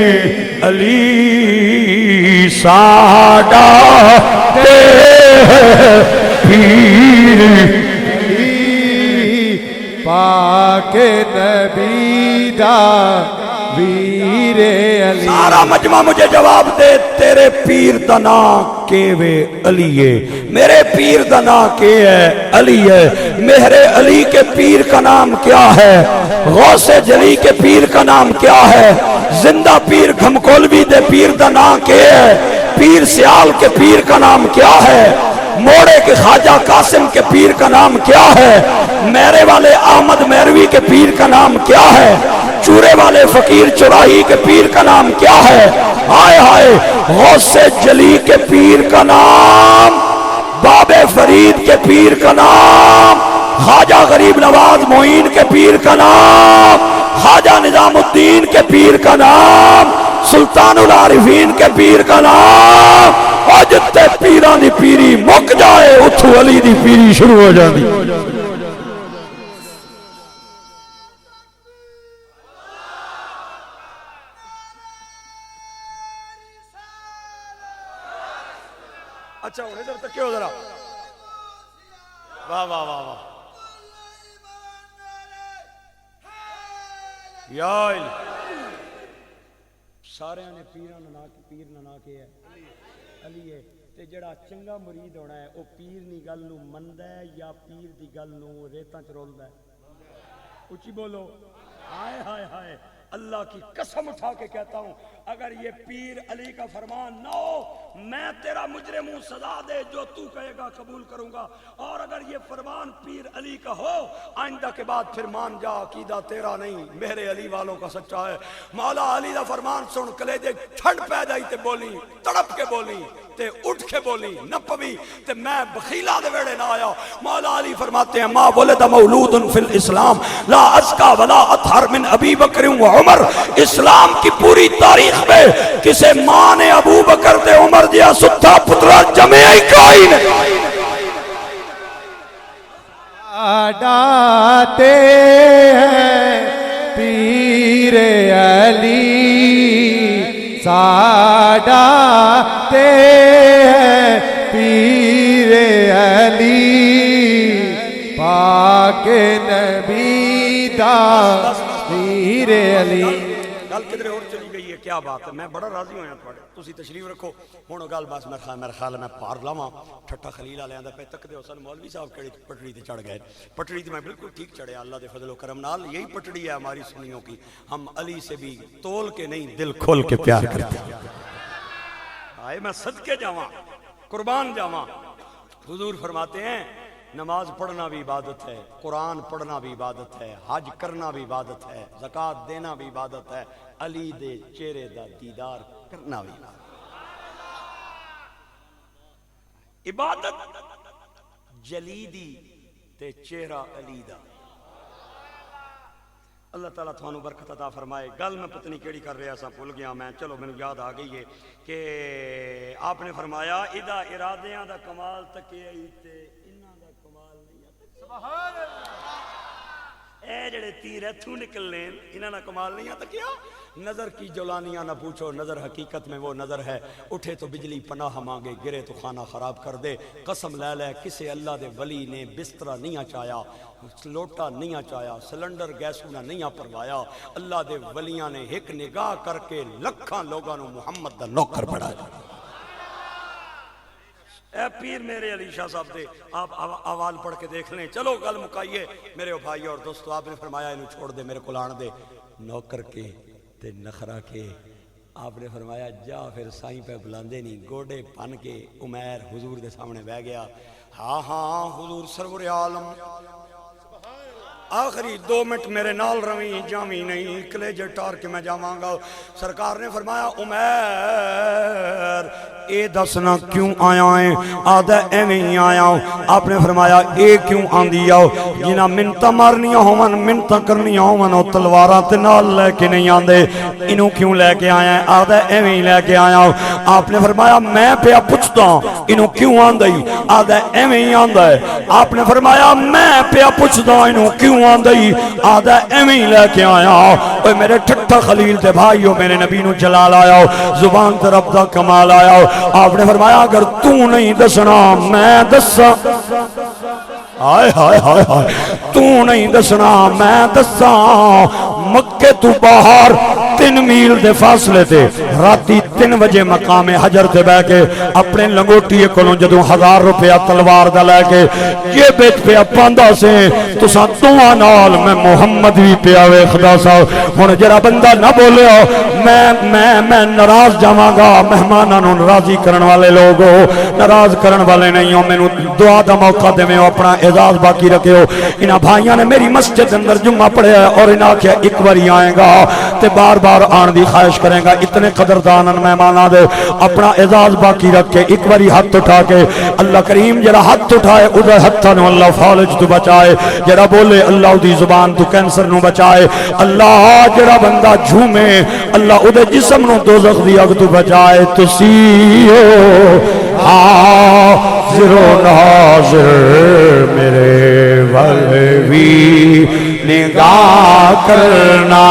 علی ساڈا تے پیر علی پاک نبی دا پیر علی سارا مجمع مجھے جواب دے تیرے پیر دا نام کیوے علی ہے میرے پیر دا نام کے ہے علی ہے میرے علی کے پیر کا نام کیا ہے غوث جلی کے پیر کا نام کیا ہے زندہ پیر گھمکولوی دے پیر دا نام کے ہے پیر سیال کے پیر کا نام کیا ہے موڑے کے خواجہ قاسم کے پیر کا نام کیا ہے میرے والے احمد میروی کے پیر کا نام کیا ہے چورے والے فقیر چوراہی کے پیر کا نام کیا ہے آئے آئے غوث جلی کے پیر کا نام باب فرید کے پیر کا نام خواجہ غریب نواز معین کے پیر کا نام خواجہ نظام الدین کے پیر کا نام سلطان العارفین کے پیر کا نام اور جتے پیران دی پیری مک جائے اتھو علی دی پیری شروع ہو جاندی اچھا ادھر تک کیوں ذرا واہ واہ واہ واہ یا سارے نے پیراں نہ پیر نہ کے ہے علی ہے تے جڑا چنگا مرید ہونا ہے او پیر دی گل نو مندا ہے یا پیر دی گل نو ریتاں چ رولدا ہے؟ اونچی بولو. ہائے ہائے ہائے اللہ کی قسم اٹھا کے کہتا ہوں اگر یہ پیر علی کا فرمان نہ ہو میں تیرا مجرم ہوں سزا دے جو تو کہے گا قبول کروں گا. اور اگر یہ فرمان پیر علی کا ہو آئندہ کے بعد پھر مان جا عقیدہ تیرا نہیں میرے علی والوں کا سچا ہے. مولا علی دا فرمان سن کلیجے ٹھنڈ پہ جائی تے بولی تڑپ کے بولی تے اٹھ کے بولی نہ پوی تے میں بخیلہ دے ویڑے نہ آیا. مولا علی فرماتے ہیں ما ولد مولود فی الاسلام لا ازکا ولا اطہر من ابی بکر و عمر. اسلام کی پوری تاریخ میں کسے ماں نے ابو بکر تے عمر دیا ستھا پترا جمعے ہی کوئی نہیں. ڈاتے ہیں پیر علی ساڈاتے ہیں پیر علی پاک نبی دا پیر علی. گل کدھر اور چلی گئی ہے کیا بات ہے. میں بڑا راضی ہویا تھوڑے تسی تشریف رکھو ہن گل بس میرے خیال میں پار لاواں. ٹھٹا خلیل والےاں دا پہ تک دے حسن مولوی صاحب کڑی پٹڑی تے چڑھ گئے. پٹڑی تے میں بالکل ٹھیک چڑھیا اللہ دے فضل و کرم نال. یہی پٹڑی ہے ہماری سنیوں کی. ہم علی سے بھی تول کے نہیں دل کھول کے پیار کرتے ہیں. آئے میں صدقے جاواں قربان جاواں. حضور فرماتے ہیں نماز پڑھنا بھی عبادت ہے قرآن پڑھنا بھی عبادت ہے حج کرنا بھی عبادت ہے زکوٰۃ دینا بھی عبادت ہے علی دے چہرے دا دیدار کرنا بھی عبادت جلیدی تے چہرہ علی دا. اللہ تعالیٰ تھانوں برکت عطا فرمائے. گل میں پتہ نہیں کیڑی کر رہا سا بھول گیا میں. چلو میں یاد آ گئی ہے کہ آپ نے فرمایا ادا ارادیاں دا کمال تکے آئی تے انہاں دا کمال نہیں آتا. سبحان اللہ. اے جڑے تیر اتھوں نکل لیں انہاں دا کمال نہیں آتا. کیا نظر کی جولانیاں نہ پوچھو نظر حقیقت میں وہ نظر ہے. اٹھے تو بجلی پناہ مانگے گرے تو خانہ خراب کر دے. قسم لے لے کسے اللہ دے ولی نے بسترہ نہیں چایا لوٹا نہیں چایا سلنڈر گیسوں نے نہیں پروایا. اللہ دے ولیاں نے ایک نگاہ کر کے لکھاں لوگاں نو محمد دا نوکر بنایا. اے پیر میرے علی شاہ صاحب دے آپ آوال پڑھ کے دیکھ لیں. چلو گل مکائیے میرے بھائی اور دوستو. آپ نے فرمایا انہوں چھوڑ دے میرے کو آن دے نوکر کے تے نخرہ کے. آپ نے فرمایا جا پھر سائیں پہ بلاندے نہیں. گوڑے پن کے عمیر حضور دے سامنے بہ گیا. ہاں ہاں حضور سرور عالم آخری 2 منٹ میرے نال رویں جامی نہیں کلیجے ٹار کے میں جاواں گا. سرکار نے فرمایا عمیر اے دسنا کیوں آیا ہے؟ آدھا ایویں ہی آیا ہوں. آپ نے فرمایا اے کیوں آندی آؤ جنہ منتہ مارنیاں ہومن منتہ کرنیاں ہومن او تلواراں تے نال لے کے نہیں آندے انہوں کیوں لے کے آیا ہے؟ آدھا ایویں ہی لے کے آیا ہوں. آپ نے فرمایا میں پہ پوچھتا ہوں انہوں کیوں آندے؟ آدھا ایویں ہی آندہ ہے. آپ نے فرمایا میں پہ پوچھتا ہوں انہوں کیوں آندے؟ آدھا ایویں ہی لے کے آیا ہوں. اوہ میرے ٹھٹا خلیل تے بھائیو میرے نبی نو جلال آیا ہو زبان تے رب دا کمال آیا ہو. آپ نے فرمایا اگر تو نہیں دسنا میں دسا. آئے ہائے ہائے ہائے تو نہیں دسنا میں دسا. مکے تو باہر 3 میل دے فاصلے تے راتی 3 بجے مقام حجر تے بہ کے اپنے لنگوٹی کولوں جدوں 1000 روپیہ تلوار دا لے کے یہ بیچ پہ پاندا سے تساں دعا نال میں محمد بھی پیا وے خدا صاحب. ہن جڑا بندہ نہ بولے میں ناراض جاواں گا. مہماناں نوں ناراضی کرن والے لوگ ناراض کرن والے نہیں ہو. مینوں دعا دا موقع دیو اپنا اعزاز باقی رکھو. انہاں بھائیاں نے میری مسجد اندر جمعہ پڑھیا ہے اور انہاں کیا ایک باری آئے گا تے بار بار آن دی خواہش کریں گا. اتنے قدردان مہماناں دے اپنا اعزاز باقی رکھ کے ایک باری ہاتھ اٹھا کے اللہ کریم جڑا ہاتھ اٹھائے ادھر ہتھاں نو اللہ فالج تو بچائے. جڑا بولے اللہ دی زبان تو کینسر نو بچائے. اللہ جڑا بندہ جھومے اللہ ادھر جسم نو دوزخ دی اگ تو بچائے. تسی ہو حاضر و ناظر میرے ولوی نگاہ کرنا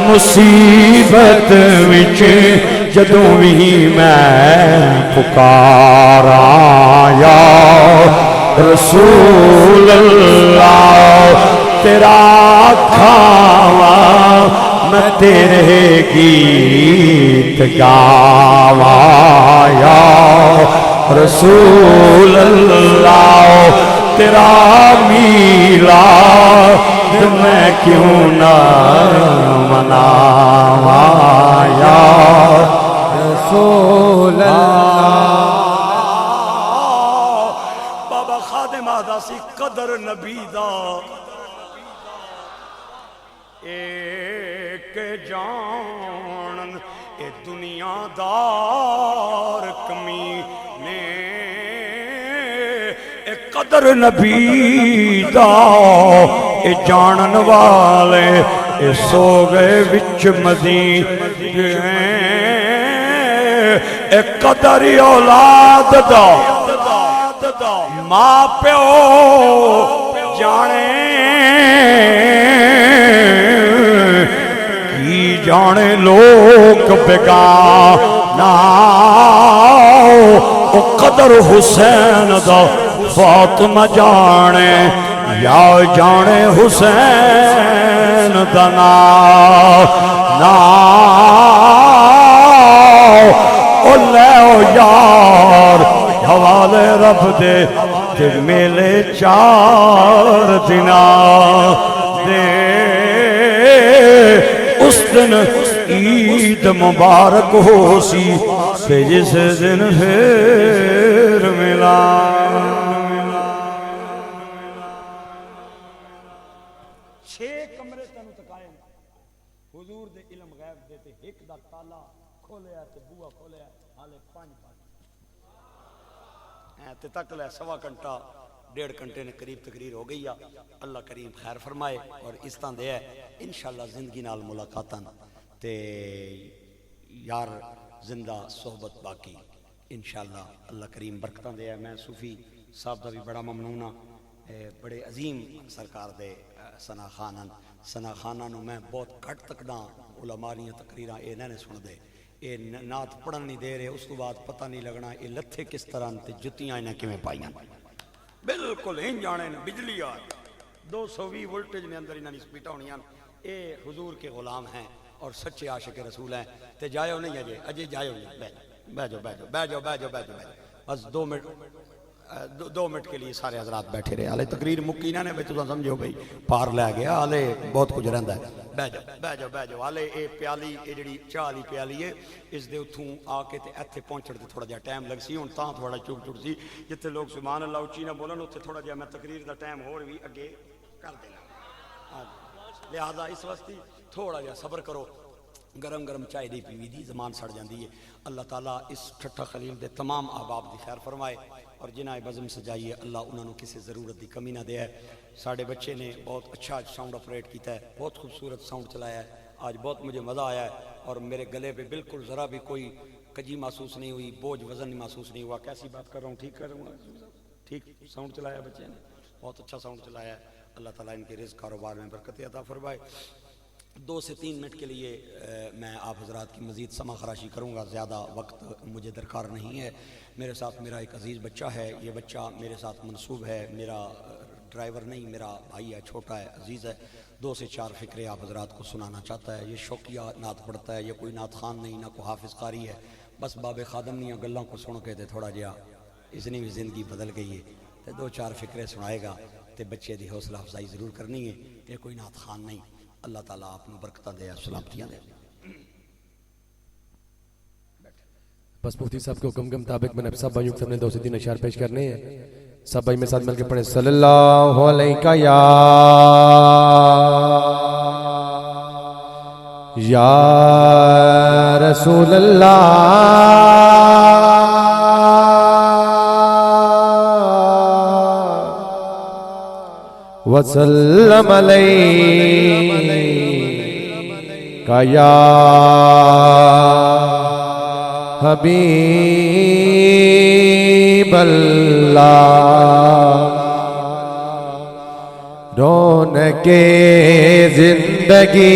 مصیبت وچ جدوں بھی میں پکاراں یا رسول اللہ تیرا کھاواں میں تیرے گیت گاواں یا رسول اللہ تیرا میلاد میں کیوں نہ مناواں یا رسول اللہ بابا خادم آدھا سی قدر نبی دا ایک جانن اے دنیا دار کمینے اے قدر نبی دا اے جانن والے اے سو گئے وچ مدینے اے قدر اولاد دا ماں پیو جانے کی جانے لوگ بگانا او قدر حسین دا فاطمہ جانے یا جانے حسین دا نا او لے او یار حوالے رب دے تے میلے چار دنا دے اس دن عید مبارک ہو سی تے جس دن پھر ملا چھے کمرے تنو تکائے حضور دے علم غیب دے تے ایک دا تالا کھولیا تے بوا کھولیا حالے 5 تے تک لے سوا گھنٹہ 1.5 گھنٹے نے قریب تقریر ہو گئی اللہ کریم خیر فرمائے اور اس طرح دے ہے انشاءاللہ زندگی نال ملاقاتاں تے یار زندہ صحبت باقی انشاءاللہ اللہ کریم برکتاں دے ہے میں صوفی صاحب دا بھی بڑا ممنون ہاں بڑے عظیم سرکار دے ثنا خانہ نو میں بہت گھٹ تکدا علماء دیاں تقریراں اے نہ سن دے اے نعت پڑھن نہیں دے رہے اس کو بعد پتہ نہیں لگنا اے لتھے کس طرح تے جتیاں انہاں کیویں پائیاں بالکل ہن جانے نے بجلی آ 220 وولٹیج نے اندر انہاں دی سپیٹاں ہونیاں اے حضور کے غلام ہیں اور سچے عاشق رسول ہیں تے جایو نہیں اجے جایو نہیں بیٹھ جاؤ بس 2 منٹ کے لیے سارے حضرات بیٹھے رہے حالے تقریر مکینہ نے تو سمجھو بھئی پار لے گیا حالے بہت کچھ رہندا ہے بیٹھ جاؤ حالے اے پیالی اے جڑی چاہ والی پیالی ہے اس دے اتھوں آ کے تے ایتھے پہنچن تے تھوڑا جہا ٹائم لگ سی ہن تاں تھوڑا چپ سی جتھے لوگ سبحان اللہ اچھی نہ بولن اوتھے تھوڑا جہا میں تقریر دا ٹائم ہور بھی اگے کر دینا لہذا اس واسطے تھوڑا جہا صبر کرو گرم چائے دی پیوی دی زمان سڑ جاندی ہے اللہ تعالیٰ اس ٹھٹھا خلیل دے تمام احباب دی خیر فرمائے اور جنہیں بزم سجائیے اللہ انہوں نے کسی ضرورت دی کمی نہ دے ہے ساڑھے بچے نے بہت اچھا ساؤنڈ آپریٹ کیتا ہے بہت خوبصورت ساؤنڈ چلایا ہے آج بہت مجھے مزہ آیا ہے اور میرے گلے پہ بالکل ذرا بھی کوئی کجی محسوس نہیں ہوئی بوجھ وزن نہیں محسوس نہیں ہوا کیسی بات کر رہا ہوں ٹھیک کر رہا ہوں ٹھیک ساؤنڈ چلایا بچے نے بہت اچھا ساؤنڈ چلایا ہے اللہ تعالیٰ ان کے رزق کاروبار میں برکت عطا فرمائے 2 سے 3 منٹ کے لیے میں آپ حضرات کی مزید سما خراشی کروں گا زیادہ وقت مجھے درکار نہیں ہے میرے ساتھ میرا ایک عزیز بچہ ہے یہ بچہ میرے ساتھ منسوب ہے میرا ڈرائیور نہیں میرا بھائی ہے چھوٹا ہے عزیز ہے 2 سے 4 فکرے آپ حضرات کو سنانا چاہتا ہے یہ شوقیہ نعت پڑھتا ہے یہ کوئی نعت خان نہیں نہ کوئی حافظ قاری ہے بس باب خادم نہیں گلوں کو سن کے تھوڑا جہا اس نے بھی زندگی بدل گئی ہے تو 2-4 فکرے سنائے گا تو بچے دی حوصلہ افزائی ضرور کرنی ہے یہ کوئی نعت خان نہیں اللہ تعالیٰ آپ نے برکتہ دے سلامتیاں دے بس مفتی صاحب کے حکم کے مطابق میں نے سب بھائیوں کے سامنے 2 سے 3 اشعار پیش کرنے ہیں سب بھائی میں ساتھ مل کے پڑھیں صلی اللہ علیہ یا رسول اللہ وسلم علیک یا حبیب اللہ رونق زندگی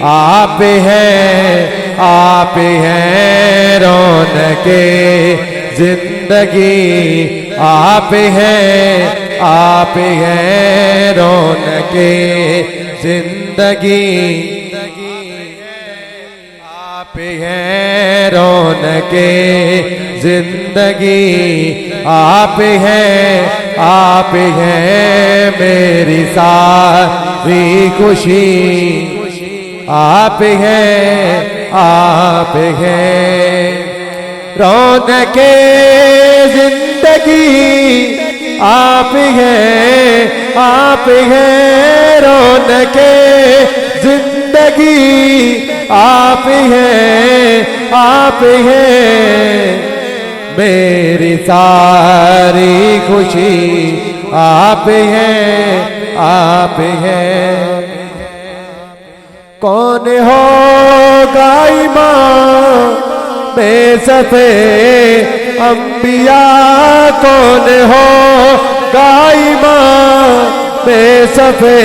آپ ہیں رونق زندگی آپ ہیں آپ ہیں رونق زندگی، آپ ہیں رونق زندگی، آپ ہیں میری ساری خوشی، آپ ہیں رونق زندگی، آپ ہیں رونق زندگی، آپ ہیں میری ساری خوشی، آپ ہیں کون ہوگا امام بے صفے انبیاء، کون ہوگا امام بے صفے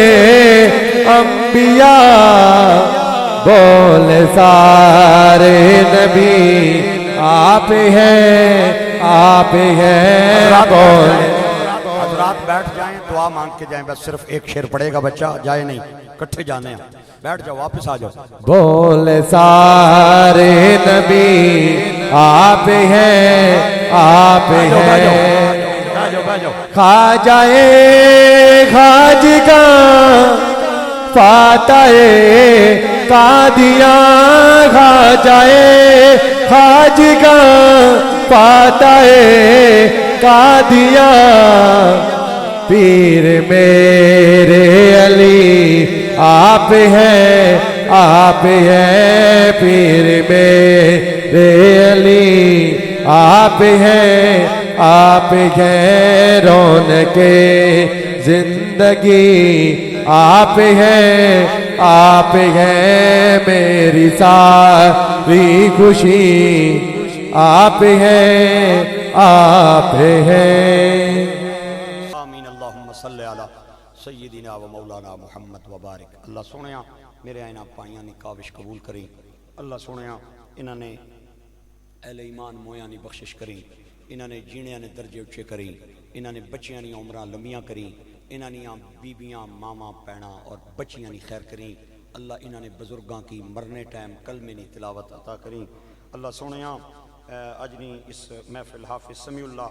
انبیاء، بولے سارے نبی آپ ہیں بولے حضرات بیٹھ جائیں، دعا مانگ کے جائیں، بس صرف ایک شعر پڑھے گا بچہ، جائے نہیں، کٹھے جانے ہیں، بیٹھ جاؤ، واپس آ جاؤ۔ بولے سارے نبی آپ ہیں خواجہ خواجگاں فاتح قادیاں، خواجہ خواجگاں فاتح قادیاں، پیر میرے علی آپ ہیں پیر میرے علی آپ ہیں رونق زندگی، آپ ہیں میری ساری خوشی، آپ ہیں آمین اللہم صلی علی سیدنا و مولانا محمد وبارک۔ اللہ سونیا میرے آئینہ پائیاں نے کاوش قبول کریں، اللہ سونیا انہوں نے اہل ایمان مویاں نے بخشش کریں، انہوں نے جینے نے درجے اچھے کریں، انہوں نے بچیاں نے عمرہ لمبیاں کریں، انہوں نے بیبیاں ماما پینا اور بچیاں نے خیر کریں، اللہ انہوں نے بزرگاں کی مرنے ٹائم کلمے نے تلاوت عطا کریں۔ اللہ سونیا اجنی اس محفل حافظ سمیع اللہ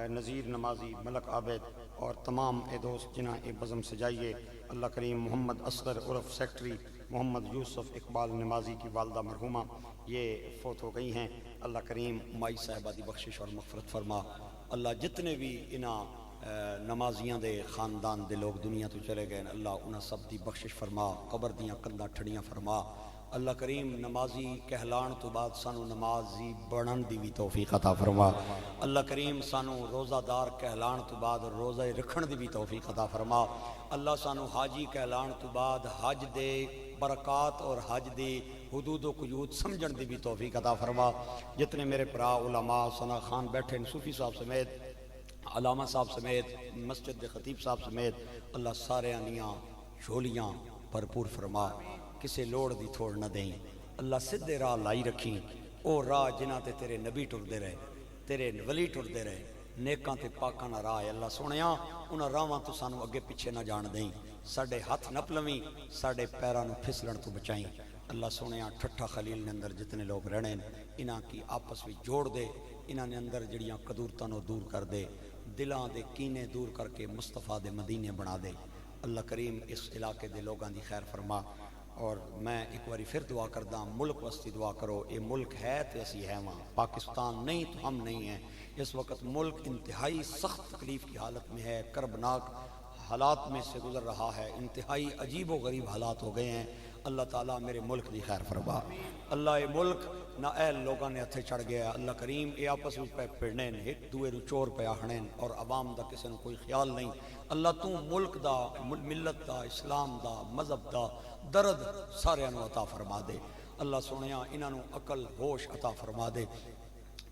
نذیر نمازی ملک عابد اور تمام اے دوست جنہاں اے بزم سجائیے، اللہ کریم محمد اصغر عرف سیکٹری محمد یوسف اقبال نمازی کی والدہ مرحومہ یہ فوت ہو گئی ہیں، اللہ کریم مائی صاحبہ دی بخشش اور مغفرت فرما۔ اللہ جتنے بھی انہاں نمازیاں دے خاندان دے لوگ دنیا تو چلے گئے، اللہ انہاں سب دی بخشش فرما، قبر دیاں کنداں ٹھڑیاں فرما۔ اللہ کریم نمازی کہلان تو بعد سانو نمازی بڑھن دی بھی توفیق عطا فرما۔ اللہ کریم سانو روزہ دار کہلان تو بعد روزہ رکھن دی بھی توفیق عطا فرما۔ اللہ سانو حاجی کہلان تو بعد حج دے برکات اور حج دے حدود و قیود سمجھن دی بھی توفیق عطا فرما۔ جتنے میرے پرا علماء ثنا خان بیٹھے صوفی صاحب سمیت، علامہ صاحب سمیت، مسجد دے خطیب صاحب سمیت، اللہ سارے آنیاں جھولیاں بھرپور فرما، کسے لوڑ دی تھوڑ نہ دیں۔ اللہ سدھے راہ لائی رکھی، او راہ جنہ تے تیرے نبی ٹردے رہے، تیرے ولی ٹردے رہے، نیکاں تے پاکاں نہ راہ۔ اللہ سونیاں انہاں راہاں تو سانو اگے پیچھے نہ جان دیں، ساڈے ہاتھ نہ پلویں، ساڈے پیراں نو پھسلن تو بچائیں۔ اللہ سونیاں ٹھٹھا خلیل نے اندر جتنے لوگ رہنے انہاں کی آپس میں جوڑ دے، انہاں نے اندر جڑیاں قدورتاں نو دور کر دے، دلاں دے کینے دور کر کے مصطفیٰ دے مدینے بنا دے۔ اللہ کریم اس علاقے دے لوگاں دی خیر فرما۔ اور میں ایک باری پھر دعا کردہ ملک واسطے دعا کرو، یہ ملک ہے تو اسی ہے وہاں، پاکستان نہیں تو ہم نہیں ہیں۔ اس وقت ملک انتہائی سخت تکلیف کی حالت میں ہے، کربناک حالات میں سے گزر رہا ہے، انتہائی عجیب و غریب حالات ہو گئے ہیں۔ اللہ تعالیٰ میرے ملک دی خیر فرما۔ اللہ یہ ملک نہ اہل لوگاں نے ہتھے چڑھ گیا، اللہ کریم یہ آپس میں پہ پڑنے ایک دوے نو چور پہ آہنے اور عوام دا کسی نو کوئی خیال نہیں۔ اللہ تو ملک دا، ملت دا، اسلام دا، مذہب دا درد سارے انو عطا فرما دے۔ اللہ سونیاں انہاں نو عقل ہوش عطا فرما دے،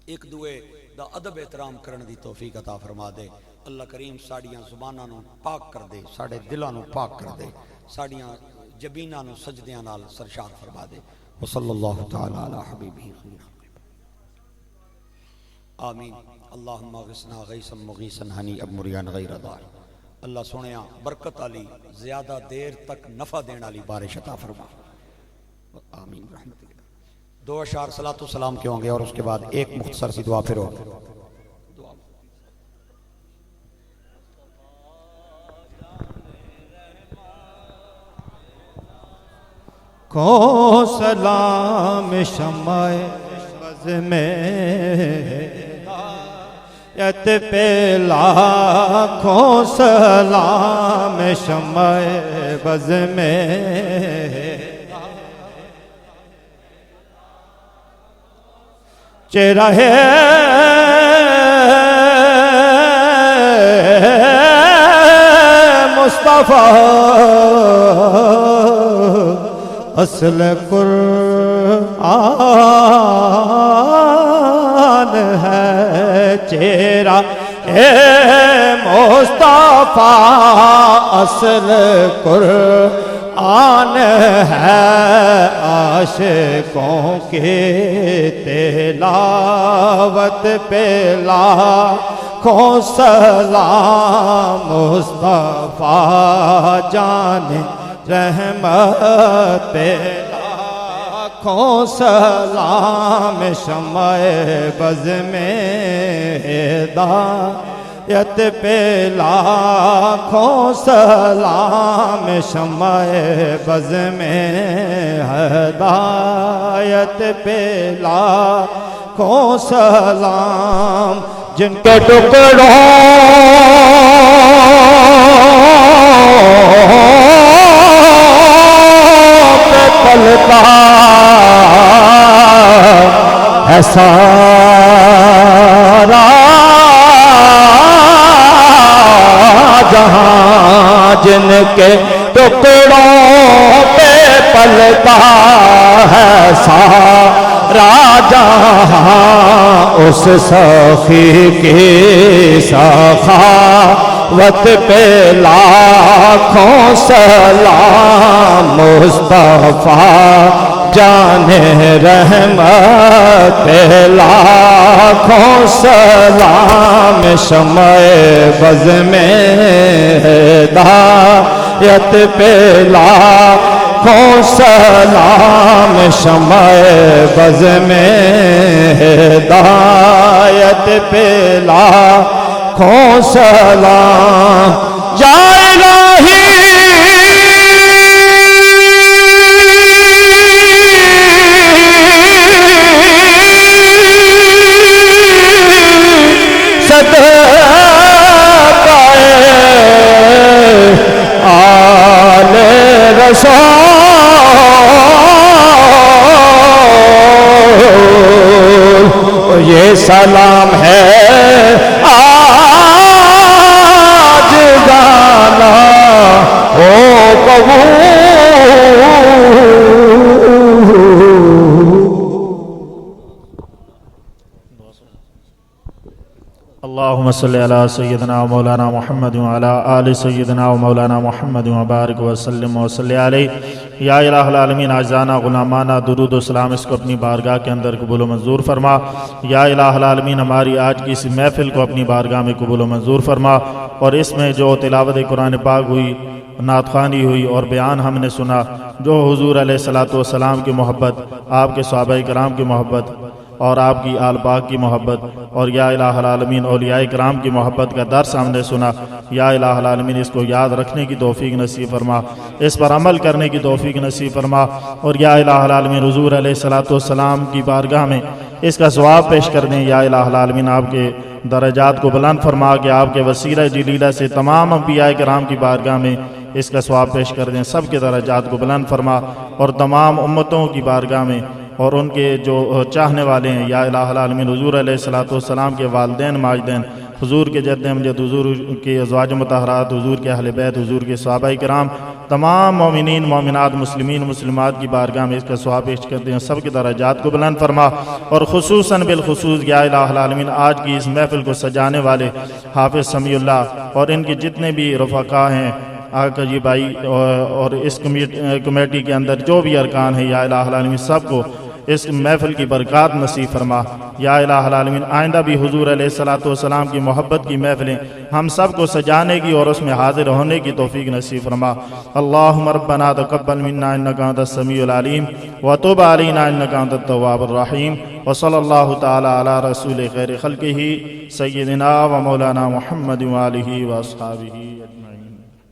ایک دوے دا ادب احترام کرن دی توفیق عطا فرما دے۔ اللہ کریم ساڑیاں زباناں نو پاک کر دے، ساڑے دلاں نو پاک کر دے، ساڑیاں جبیناں نو سجدیاں نال سرشار فرما دے۔ وصلی اللہ تعالی علی حبیبہ خیر۔ آمین۔ اللہم اغثنا غیثا مغیثا ہنیئا مریان غیر ضار۔ اللہ سنیا برکت علی زیادہ دیر تک نفع دینے والی بارش عطا فرما، آمین رحمتک۔ دو اشعار صلاۃ و سلام کے ہوں گے اور اس کے بعد ایک مختصر سی دعا پھر ہوگی۔ کو سلام شمع بز میں یت پہ لاکھوں سلام شمع بز میں چہرہ مصطفیٰ اصل قرآن ہے، چہرہ مصطفیٰ اصل قرآن ہے، عاشقوں کی تلاوت پہ لاکھوں سلام، مصطفیٰ جان رحمت پہ لاکھوں سلام، شمع بز میں ہدایت پہ لاکھوں سلام، شمع بز میں ہدایت پہ لاکھوں سلام، جن کے ٹکڑوں پلتا ہے سارا جہاں، جن کے ٹکڑوں پہ پلتا ہے سارا جہاں، اس سخی کی سخاوت پہ لاکھوں سلام، مصطفیٰ جان رحمت پہ لاکھوں سلام، شمع بز میں ہدایت پہ لاکھوں سلام، شمع بز میں ہدایت پہ لاکھوں سلام، یا الہی آل رسول، یہ سلام ہے آج گانا او قبول۔ اللہم صلی علی سیدنا و مولانا محمد و علی آل سیدنا و مولانا محمد و بارک وسلم و صلی علیہ۔ یا الہ العالمین، عاجزانہ غلامانہ درود و سلام اس کو اپنی بارگاہ کے اندر قبول و منظور فرما۔ یا الہ العالمین، ہماری آج کی اس محفل کو اپنی بارگاہ میں قبول و منظور فرما، اور اس میں جو تلاوت قرآن پاک ہوئی، نعت خوانی ہوئی اور بیان ہم نے سنا، جو حضور علیہ السلام کی محبت، آپ کے صحابہ کرام کی محبت اور آپ کی آل پاک کی محبت، اور یا الہ العالمین اولیاء کرام کی محبت کا درس ہم نے سنا، یا الہ العالمین اس کو یاد رکھنے کی توفیق نصیب فرما، اس پر عمل کرنے کی توفیق نصیب فرما، اور یا الہ العالمین حضور علیہ السلام کی بارگاہ میں اس کا ثواب پیش کر دیں۔ یا الہ العالمین آپ کے درجات کو بلند فرما کے آپ کے وسیلہ جلیلہ سے تمام انبیاء کرام کی بارگاہ میں اس کا ثواب پیش کر دیں، سب کے درجات کو بلند فرما، اور تمام امتوں کی بارگاہ میں اور ان کے جو چاہنے والے ہیں، یا الہ العالمین حضور علیہ السلام کے والدین ماجدین، حضور کے جد امجد، حضور کے ازواج مطہرات، حضور کے اہل بیت، حضور کے صحابہ کرام، تمام مومنین مومنات مسلمین مسلمات کی بارگاہ میں اس کا ثواب پیش کرتے ہیں، سب کے درجات کو بلند فرما، اور خصوصاً بالخصوص یا الہ العالمین آج کی اس محفل کو سجانے والے حافظ سمیع اللہ اور ان کے جتنے بھی رفقا ہیں، آقا جی بھائی، اور اس کمیٹی کے اندر جو بھی ارکان ہیں، یا الہ العالمین سب کو اس محفل کی برکات نصیب فرما یا الہ العالمین آئندہ بھی حضور علیہ الصلوۃ والسلام کی محبت کی محفلیں ہم سب کو سجانے کی اور اس میں حاضر ہونے کی توفیق نصیب فرما اللہم ربنا تقبل منا انک انت السمیع العلیم وتب علینا انک انت التواب الرحیم وصلی اللہ تعالی علی رسول خیر خلقہ سیدنا و مولانا محمد وآلہ واصحابہ